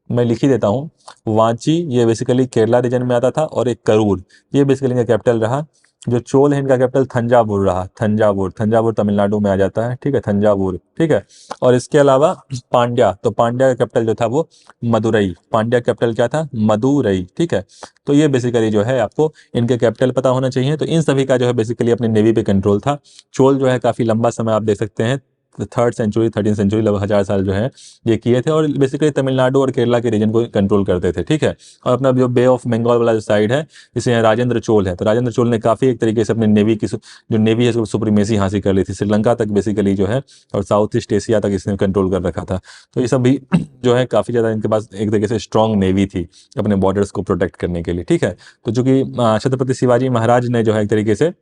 मैं लिख ही देता हूँ, वांची ये बेसिकली केरला रीजन में आता था, और एक करूर ये बेसिकली इनका कैपिटल रहा। जो चोल है इनका कैपिटल थंजावुर रहा, थंजावुर, थंजावुर तमिलनाडु में आ जाता है, ठीक है, थंजावुर, ठीक है। और इसके अलावा पांड्या, तो पांड्या का कैपिटल जो था वो मदुरई, पांड्या कैपिटल क्या था, मदुरई, ठीक है। तो ये बेसिकली जो है आपको इनके कैपिटल पता होना चाहिए। तो इन सभी का जो है बेसिकली अपनी नेवी पे कंट्रोल था। चोल जो है काफ़ी लंबा समय आप देख सकते हैं, 3rd सेंचुरी 13th सेंचुरी, लगभग 1000 साल जो है ये किए थे, और बेसिकली तमिलनाडु और केरला के रीजन को कंट्रोल करते थे, ठीक है। और अपना जो बे ऑफ बंगाल वाला जो साइड है, जिसे राजेंद्र चोल है, तो राजेंद्र चोल ने काफ़ी एक तरीके से अपनी नेवी की जो नेवी है उसको सुप्रीमेसी हासिल कर ली थी, श्रीलंका तक बेसिकली जो है, और साउथ ईस्ट एशिया तक इसने कंट्रोल कर रखा था। तो ये सब भी जो है काफ़ी ज़्यादा इनके पास एक तरीके से स्ट्रॉन्ग नेवी थी अपने बॉर्डर्स को प्रोटेक्ट करने के लिए, ठीक है। तो चूंकि छत्रपति शिवाजी महाराज ने जो है एक तरीके से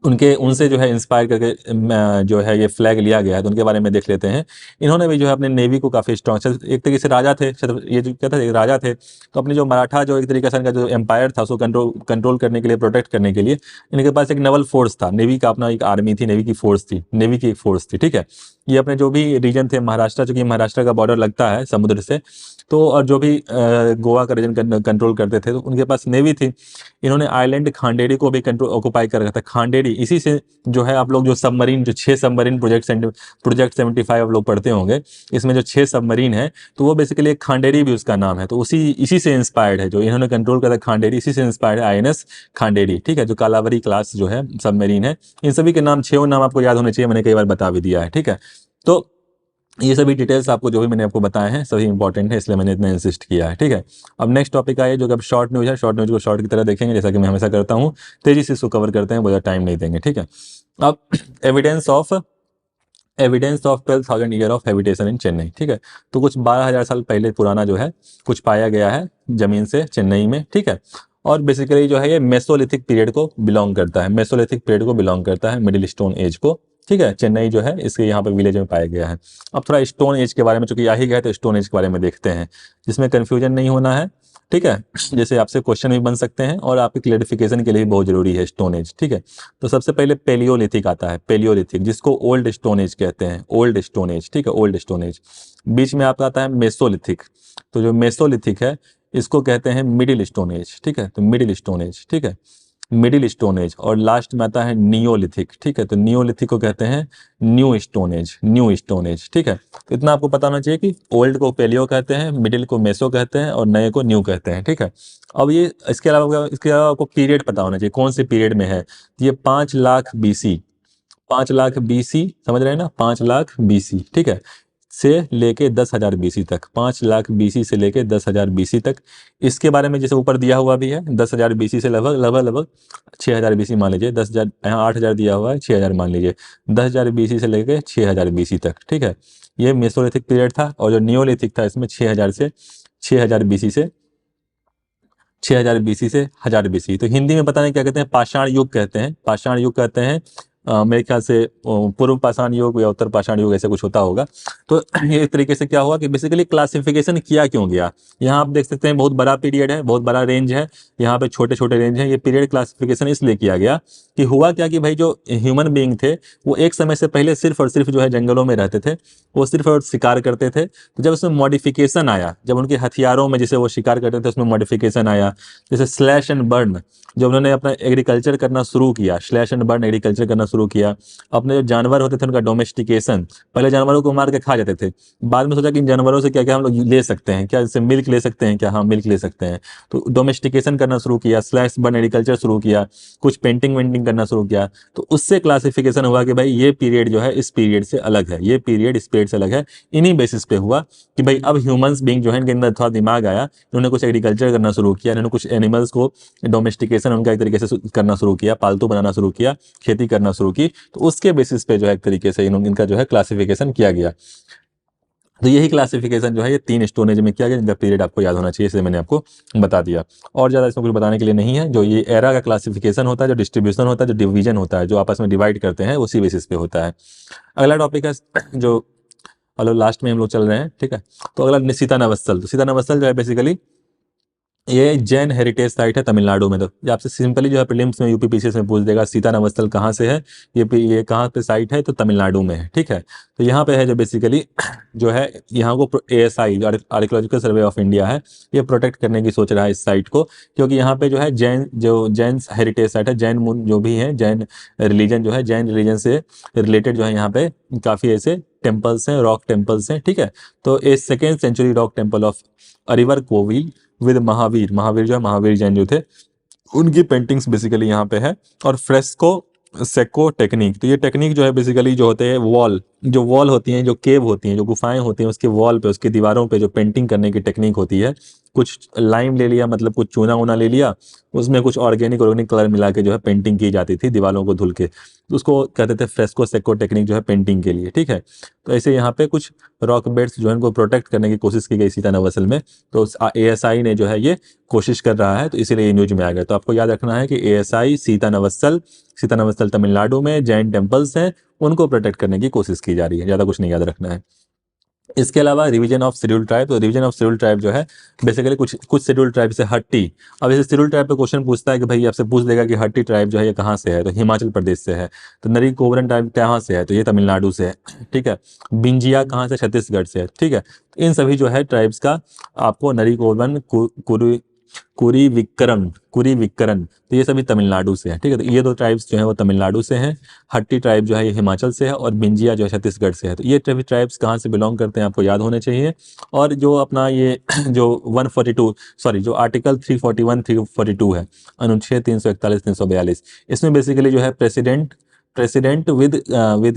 उनसे जो है इंस्पायर करके जो है ये फ्लैग लिया गया है, तो उनके बारे में देख लेते हैं। इन्होंने भी जो है अपने नेवी को काफ़ी स्ट्रॉन्ग, एक तरीके से राजा थे, ये जो क्या था, एक राजा थे, तो अपने जो मराठा जो एक तरीके से इनका जो एम्पायर था उसको कंट्रोल करने के लिए, प्रोटेक्ट करने के लिए इनके पास एक नेवल फोर्स था, नेवी का अपना एक आर्मी थी, नेवी की फोर्स थी, नेवी की एक फोर्स थी, ठीक है। ये अपने जो भी रीजन थे, महाराष्ट्र, चूंकि महाराष्ट्र का बॉर्डर लगता है समुद्र से, तो और जो भी गोवा का रीजन कंट्रोल करते थे, तो उनके पास नेवी थी। इन्होंने आइलैंड खांडेरी को भी कंट्रोल ऑक्युपाई कर रखा था। खांडेरी इसी से जो है आप लोग जो सबमरीन, जो 6 सबमरीन प्रोजेक्ट 75 आप लोग पढ़ते होंगे, इसमें जो 6 सबमरीन है, तो वो बेसिकली एक खांडेरी भी उसका नाम है, तो इसी से इंस्पायर्ड है, जो इन्होंने कंट्रोल करा खांडेरी, इसी से इंस्पायर्ड है आईएनएस खांडेरी, ठीक है, जो कालावरी क्लास जो है सबमरीन है। इन सभी के नाम 6 नाम आपको याद होने चाहिए, मैंने कई बार बता भी दिया है, ठीक है। तो ये सभी डिटेल्स आपको जो भी मैंने आपको बताए हैं सभी इंपॉर्टेंट है, इसलिए मैंने इतना इंसिस्ट किया है, ठीक है। अब नेक्स्ट टॉपिक आइए, जो कि अब शॉर्ट न्यूज़ है। शॉर्ट न्यूज़ को शॉर्ट की तरह देखेंगे, जैसा कि मैं हमेशा करता हूँ, तेजी से इसको कवर करते हैं, बहुत टाइम नहीं देंगे, ठीक है। अब evidence of 12,000 year of habitation in Chennai, ठीक है। तो कुछ 12,000 साल पहले पुराना जो है कुछ पाया गया है जमीन से चेन्नई में, ठीक है। और बेसिकली जो है ये मेसोलिथिक पीरियड को बिलोंग करता है, मेसोलिथिक पीरियड को बिलोंग करता है, मिडिल स्टोन एज को, ठीक है। चेन्नई जो है इसके यहाँ पे विलेज में पाया गया है। अब थोड़ा स्टोन एज के बारे में, चूंकि आ ही गया तो स्टोन एज के बारे में देखते हैं, जिसमें कन्फ्यूजन नहीं होना है। ठीक है। जैसे आपसे क्वेश्चन भी बन सकते हैं और आपके क्लेरिफिकेशन के लिए भी बहुत जरूरी है स्टोन एज। ठीक है, तो सबसे पहले पेलियोलिथिक आता है, पेलियोलिथिक, जिसको ओल्ड स्टोन एज कहते हैं, ओल्ड स्टोन एज। ठीक है, ओल्ड स्टोन एज। बीच में आपका आता है मेसोलिथिक। तो जो मेसोलिथिक है इसको कहते हैं मिडिल स्टोन एज। ठीक है, तो मिडिल स्टोन एज। ठीक है, मिडिल स्टोन एज। और लास्ट में आता है नियोलिथिक। ठीक है, तो नियोलिथिक को कहते हैं new stone age, new stone age. ठीक है, तो इतना आपको पता होना चाहिए कि ओल्ड को पेलियो कहते हैं, मिडिल को मेसो कहते हैं और नए को न्यू कहते हैं। ठीक है, अब ये इसके अलावा आपको पीरियड पता होना चाहिए कौन से पीरियड में है। ये 5 लाख BC, 5 लाख BC, समझ रहे हैं ना, 5 लाख BC। ठीक है, से लेके 10,000 BC तक, 5 लाख BC से लेके 10,000 BC तक। इसके बारे में जैसे ऊपर दिया हुआ भी है, 10,000 BC से लगभग लगभग लगभग 6,000 BC मान लीजिए, 10,000, यहाँ 8,000 दिया हुआ है, 6,000 मान लीजिए, 10,000 BC से लेके 6,000 BC तक। ठीक है, ये मेसोलिथिक पीरियड था। और जो नियोलिथिक था इसमें 6,000 BC से 1000 BC। तो हिंदी में पता नहीं क्या कहते हैं, पाषाण युग कहते हैं, पाषाण युग कहते हैं। मेरे ख्याल से पूर्व पाषाण युग या उत्तर पाषाण युग ऐसे कुछ होता होगा। तो ये एक तरीके से क्या हुआ कि बेसिकली क्लासिफिकेशन किया क्यों गया। यहाँ आप देख सकते हैं बहुत बड़ा पीरियड है, बहुत बड़ा रेंज है, यहाँ पे छोटे छोटे रेंज है। ये पीरियड क्लासिफिकेशन इसलिए किया गया कि हुआ क्या कि भाई जो ह्यूमन बीइंग थे वो एक समय से पहले सिर्फ और सिर्फ जो है जंगलों में रहते थे, वो सिर्फ और शिकार करते थे। तो जब उसमें मॉडिफिकेशन आया, जब उनके हथियारों में जैसे वो शिकार करते थे उसमें मॉडिफिकेशन आया, जैसे स्लैश एंड बर्न, जब उन्होंने अपना एग्रीकल्चर करना शुरू किया, स्लैश एंड बर्न एग्रीकल्चर करना शुरू किया, अपने जो जानवर होते थे उनका डोमेस्टिकेशन, पहले जानवरों को मार के खा जाते थे, बाद में सोचा कि इन जानवरों से क्या क्या हम लोग ले सकते हैं, क्या इससे मिल्क ले सकते हैं, क्या हाँ मिल्क ले सकते हैं, तो डोमेस्टिकेशन करना शुरू किया, स्लैश बर्न एग्रीकल्चर शुरू किया, कुछ पेंटिंग वेंटिंग करना शुरू किया। तो उससे क्लासिफिकेशन हुआ कि भाई ये पीरियड जो है इस पीरियड से अलग है, ये पीरियड इस पीरियड से अलग है। इन्हीं बेसिस पे हुआ कि भाई अब ह्यूमंस बीइंग जो है इनके अंदर थोड़ा दिमाग आया, इन्होंने कुछ एग्रीकल्चर करना शुरू किया, इन्होंने कुछ एनिमल्स को डोमेस्टिकेशन उनका एक तरीके से करना शुरू किया, पालतू बनाना शुरू किया, खेती करना शुरू की। तो उसके बेसिस पे जो है एक तरीके से इनका जो है क्लासिफिकेशन किया गया। तो यही क्लासिफिकेशन जो है ये 3 स्टोन एज में किया गया, जिनका पीरियड आपको याद होना चाहिए, इसलिए मैंने आपको बता दिया। और ज़्यादा इसमें कुछ बताने के लिए नहीं है। जो ये एरा का क्लासिफिकेशन होता है, जो डिस्ट्रीब्यूशन होता है, जो डिवीजन होता है, जो आपस में डिवाइड करते हैं, उसी बेसिस पे होता है। अगला टॉपिक है जो मतलब लास्ट में हम लोग चल रहे हैं। ठीक है, तो अगला सीता नवस्तल। तो सीता नवस्तल जो है बेसिकली ये जैन हेरिटेज साइट है तमिलनाडु में। तो ये आपसे सिंपली जो है प्रीलिम्स में यूपीपीसीएस में पूछ देगा सीता नवस्तल कहाँ से है, ये कहाँ पे साइट है, तो तमिलनाडु में है। ठीक है, तो यहाँ पे है जो बेसिकली जो है यहाँ को ASI जो आर्कियोलॉजिकल सर्वे ऑफ इंडिया है, ये प्रोटेक्ट करने की सोच रहा है इस साइट को, क्योंकि यहाँ पे जो है जैन हेरिटेज साइट है, जैन जो भी है, जैन रिलीजन जो है, जैन रिलीजन से रिलेटेड जो है यहाँ पे काफ़ी ऐसे टेम्पल्स हैं, रॉक टेम्पल्स हैं। ठीक है, तो a 2nd century rock temple of Arivar Kovil with Mahavir, Mahavir जो है महावीर जैन जो थे उनकी पेंटिंग्स बेसिकली यहाँ पे है। और फ्रेस्को सेको टेक्निक, तो ये टेक्निक जो है बेसिकली जो होते हैं वॉल होती हैं, जो केव होती हैं, जो गुफाएं होती हैं, उसके वॉल पे, उसकी दीवारों पे जो पेंटिंग करने की टेक्निक होती है, कुछ लाइम ले लिया, मतलब कुछ चूना वूना ले लिया, उसमें कुछ ऑर्गेनिक कलर मिला के जो है पेंटिंग की जाती थी दीवारों को धुल के, तो उसको कहते थे फ्रेस्को सेको टेक्निक जो है पेंटिंग के लिए। ठीक है, तो ऐसे यहाँ पे कुछ रॉक बेड्स जो है इनको प्रोटेक्ट करने की कोशिश की गई सीता नवसल में। तो ASI ने जो है ये कोशिश कर रहा है, तो इसीलिए ये न्यूज में आ गया। तो आपको याद रखना है कि ASI सीता नवस्तल तमिलनाडु में जैन टेम्पल्स हैं, उनको प्रोटेक्ट करने की कोशिश की जा रही है, ज़्यादा कुछ नहीं याद रखना है। इसके अलावा रिवीजन ऑफ शेड्यूल ट्राइब, तो रिवीजन ऑफ शेड्यूल ट्राइब जो है बेसिकली कुछ शेड्यूल ट्राइब से हट्टी। अब जैसे शेड्यूल ट्राइब पे क्वेश्चन पूछता है कि भाई आपसे पूछ देगा कि हट्टी ट्राइब जो है ये कहाँ से है, तो हिमाचल प्रदेश से है। तो नरी कोवरन ट्राइब कहाँ से है, तो ये तमिलनाडु से है। ठीक है, बिंजिया कहाँ से, छत्तीसगढ़ से है। ठीक है, तो इन सभी जो है ट्राइब्स का आपको नरी कोवरन कुरी विक्करन, तो ये सभी तमिलनाडु से है। ठीक है, तो ये 2 ट्राइब्स जो है वो तमिलनाडु से हैं। हट्टी ट्राइब जो है ये हिमाचल से है और बिंजिया जो है छत्तीसगढ़ से है। तो ये सभी ट्राइब्स कहाँ से बिलोंग करते हैं आपको याद होने चाहिए। और जो अपना ये जो 142 सॉरी जो आर्टिकल 341 342 है, अनुच्छेद 341 342, इसमें बेसिकली जो है प्रेसिडेंट विद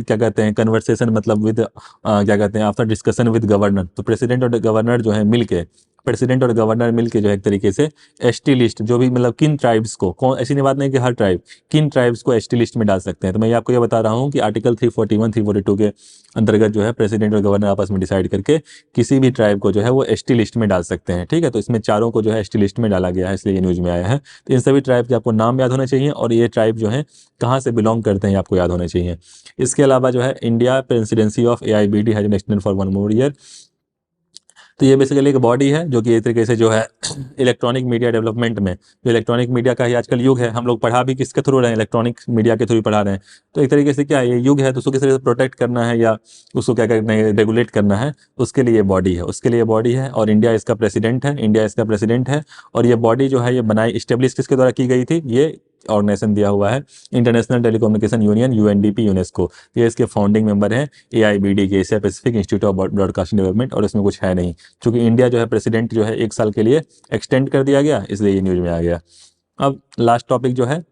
क्या कहते हैं कन्वर्सेशन, मतलब विद क्या कहते हैं आफ्टर डिस्कशन विद गवर्नर। तो प्रेसिडेंट और गवर्नर जो है मिलके, प्रेसिडेंट और गवर्नर मिलके जो है एक तरीके से ST लिस्ट, जो भी मतलब किन ट्राइब्स को, कौन, ऐसी नहीं बात नहीं कि हर ट्राइब, किन ट्राइब्स को ST लिस्ट में डाल सकते हैं। तो मैं ये आपको ये बता रहा हूँ कि आर्टिकल 341 342 के अंतर्गत जो है प्रेसिडेंट और गवर्नर आपस में डिसाइड करके किसी भी ट्राइब को जो है वो ST लिस्ट में डाल सकते हैं। ठीक है, तो इसमें चारों को जो है ST लिस्ट में डाला गया है, इसलिए ये न्यूज में आया है। तो इन सभी ट्राइब के आपको नाम याद होने चाहिए और ये ट्राइब जो है कहाँ से बिलोंग करते हैं आपको याद होने चाहिए। इसके अलावा जो है India presidency of AIBD has extended for 1 more year। तो ये बेसिकली एक बॉडी है जो कि एक तरीके से जो है इलेक्ट्रॉनिक मीडिया डेवलपमेंट में, जो इलेक्ट्रॉनिक मीडिया का ही आजकल युग है, हम लोग पढ़ा भी किसके थ्रू रहे हैं, इलेक्ट्रॉनिक मीडिया के थ्रू पढ़ा रहे हैं। तो एक तरीके से क्या ये युग है, तो उसको किस तरह से प्रोटेक्ट करना है या उसको क्या करना है, रेगुलेट करना है, उसके लिए बॉडी है, उसके लिए बॉडी है। और इंडिया इसका प्रेसिडेंट है, इंडिया इसका प्रेसिडेंट है। और ये बॉडी जो है ये बनाई, इस्टेब्लिश किसके द्वारा की गई थी, ये ऑर्गेनाइजेशन दिया हुआ है international telecommunication union, UNDP, UNESCO. ये इसके फाउंडिंग मेंबर हैं एआईबीडी के, Asia Pacific institute of broadcasting development. और इसमें कुछ है नहीं, क्योंकि इंडिया जो है प्रेसिडेंट जो है 1 साल के लिए एक्सटेंड कर दिया गया, इसलिए ये न्यूज में आ गया। अब लास्ट टॉपिक जो है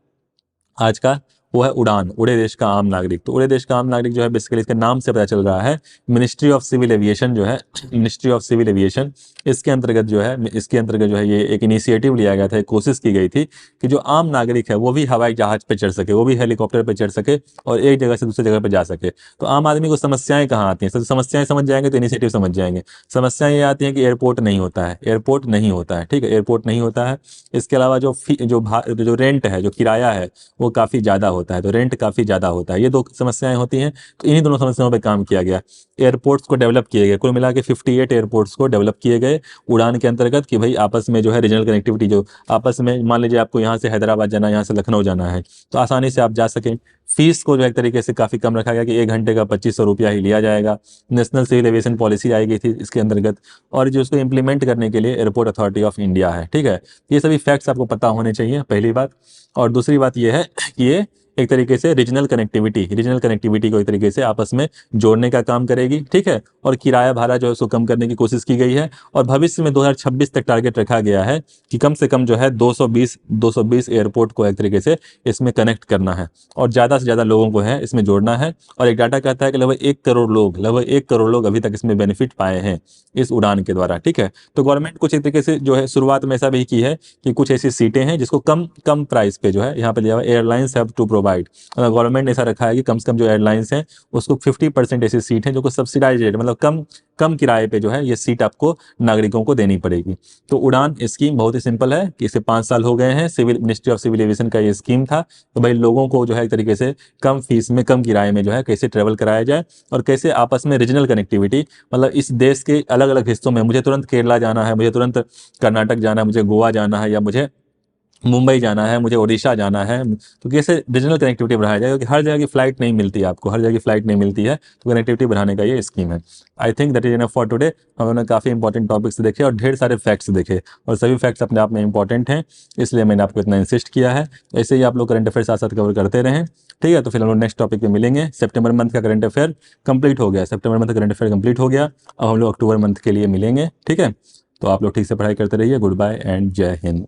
आज का वो है उड़ान, उड़े देश का आम नागरिक। तो उड़े देश का आम नागरिक जो है बेसिकली इसके नाम से पता चल रहा है, मिनिस्ट्री ऑफ सिविल एविएशन जो है, मिनिस्ट्री ऑफ सिविल एविएशन, इसके अंतर्गत जो है ये एक इनिशिएटिव लिया गया था, एक कोशिश की गई थी कि जो आम नागरिक है वो भी हवाई जहाज पे चढ़ सके, वो भी हेलीकॉप्टर पे चढ़ सके और एक जगह से दूसरी जगह पे जा सके। तो आम आदमी को समस्याएं कहाँ आती हैं, समस्याएं समझ जाएंगे तो इनिशिएटिव समझ जाएंगे। समस्याएं ये आती हैं कि एयरपोर्ट नहीं होता है, एयरपोर्ट नहीं होता है, ठीक है, एयरपोर्ट नहीं होता है। इसके अलावा जो रेंट है, जो किराया है वो काफ़ी ज़्यादा होता है, तो रेंट काफ़ी ज़्यादा होता है, ये 2 समस्याएं होती हैं। तो इन्हीं दोनों समस्याओं पे काम किया गया, एयरपोर्ट्स को डेवलप किए गए, कुल मिला के 58 एयरपोर्ट्स को डेवलप किए गए उड़ान के अंतर्गत, कि भाई आपस में जो है रीजनल कनेक्टिविटी, जो आपस में मान लीजिए आपको यहाँ से हैदराबाद जाना है, यहाँ से लखनऊ जाना है, तो आसानी से आप जा सकें। फीस को जो है एक तरीके से काफ़ी कम रखा गया कि 1 घंटे का 2500 रुपया ही लिया जाएगा। नेशनल सिविल एविएशन पॉलिसी आई गई थी इसके अंतर्गत, और जो उसको इम्प्लीमेंट करने के लिए एयरपोर्ट अथॉरिटी ऑफ इंडिया है, ठीक है। ये सभी फैक्ट्स आपको पता होने चाहिए, पहली बात। और दूसरी बात ये है कि ये एक तरीके से रीजनल कनेक्टिविटी को एक तरीके से आपस में जोड़ने का काम करेगी, ठीक है। और किराया भाड़ा जो है उसको कम करने की कोशिश की गई है। और भविष्य में 2026 तक टारगेट रखा गया है कि कम से कम जो है 220 एयरपोर्ट को एक तरीके से इसमें कनेक्ट करना है और ज़्यादा से ज़्यादा लोगों को है इसमें जोड़ना है। और एक डाटा कहता है कि लगभग 1 करोड़ लोग अभी तक इसमें बेनिफिट पाए हैं इस उड़ान के द्वारा, ठीक है। तो गवर्नमेंट कुछ एक तरीके से जो है शुरुआत में ऐसा भी की है कि कुछ ऐसी सीटें हैं जिसको कम प्राइस पे जो है यहाँ पे दिया हुआ, airlines have to provide. Government ने ऐसा रखा है कि कम से कम जो एयरलाइंस हैं उसको 50% ऐसी सीट है जो सब्सिडाइज रेट, मतलब कम किराए पे जो है ये सीट आपको नागरिकों को देनी पड़ेगी। तो उड़ान स्कीम बहुत ही सिंपल है कि इसे 5 साल हो गए हैं, civil ministry of civil aviation का ये स्कीम था। तो भाई लोगों को जो है एक तरीके से कम फीस में, कम किराए में जो है कैसे ट्रेवल कराया जाए और कैसे आपस में रीजनल कनेक्टिविटी, मतलब इस देश के अलग अलग हिस्सों में, मुझे तुरंत केरला जाना है, मुझे तुरंत कर्नाटक जाना है, मुझे गोवा जाना है, या मुझे मुंबई जाना है, मुझे ओडिशा जाना है, तो कैसे रीजनल कनेक्टिविटी बढ़ाया जाए, क्योंकि हर जगह की फ्लाइट नहीं मिलती है आपको, हर जगह की फ्लाइट नहीं मिलती है, तो कनेक्टिविटी बढ़ाने का ये स्कीम है। I think that is enough for today. हम लोगों ने काफ़ी इंपॉर्टेंट टॉपिक्स देखे और ढेर सारे फैक्ट्स देखे, और सभी फैक्ट्स अपने आप में इंपॉर्टेंट हैं, इसलिए मैंने आपको इतना इंसिस्ट किया है। ऐसे ही आप लोग करंट अफेयर साथ साथ कवर करते रहें, ठीक है। तो फिर हम लोग नेक्स्ट टॉपिक पे मिलेंगे। सितंबर मंथ का करंट अफेयर कंप्लीट हो गया, सितंबर मंथ का करंट अफेयर कंप्लीट हो गया। अब हम लोग अक्टूबर मंथ के लिए मिलेंगे, ठीक है। तो आप लोग ठीक से पढ़ाई करते रहिए। गुड बाय एंड जय हिंद।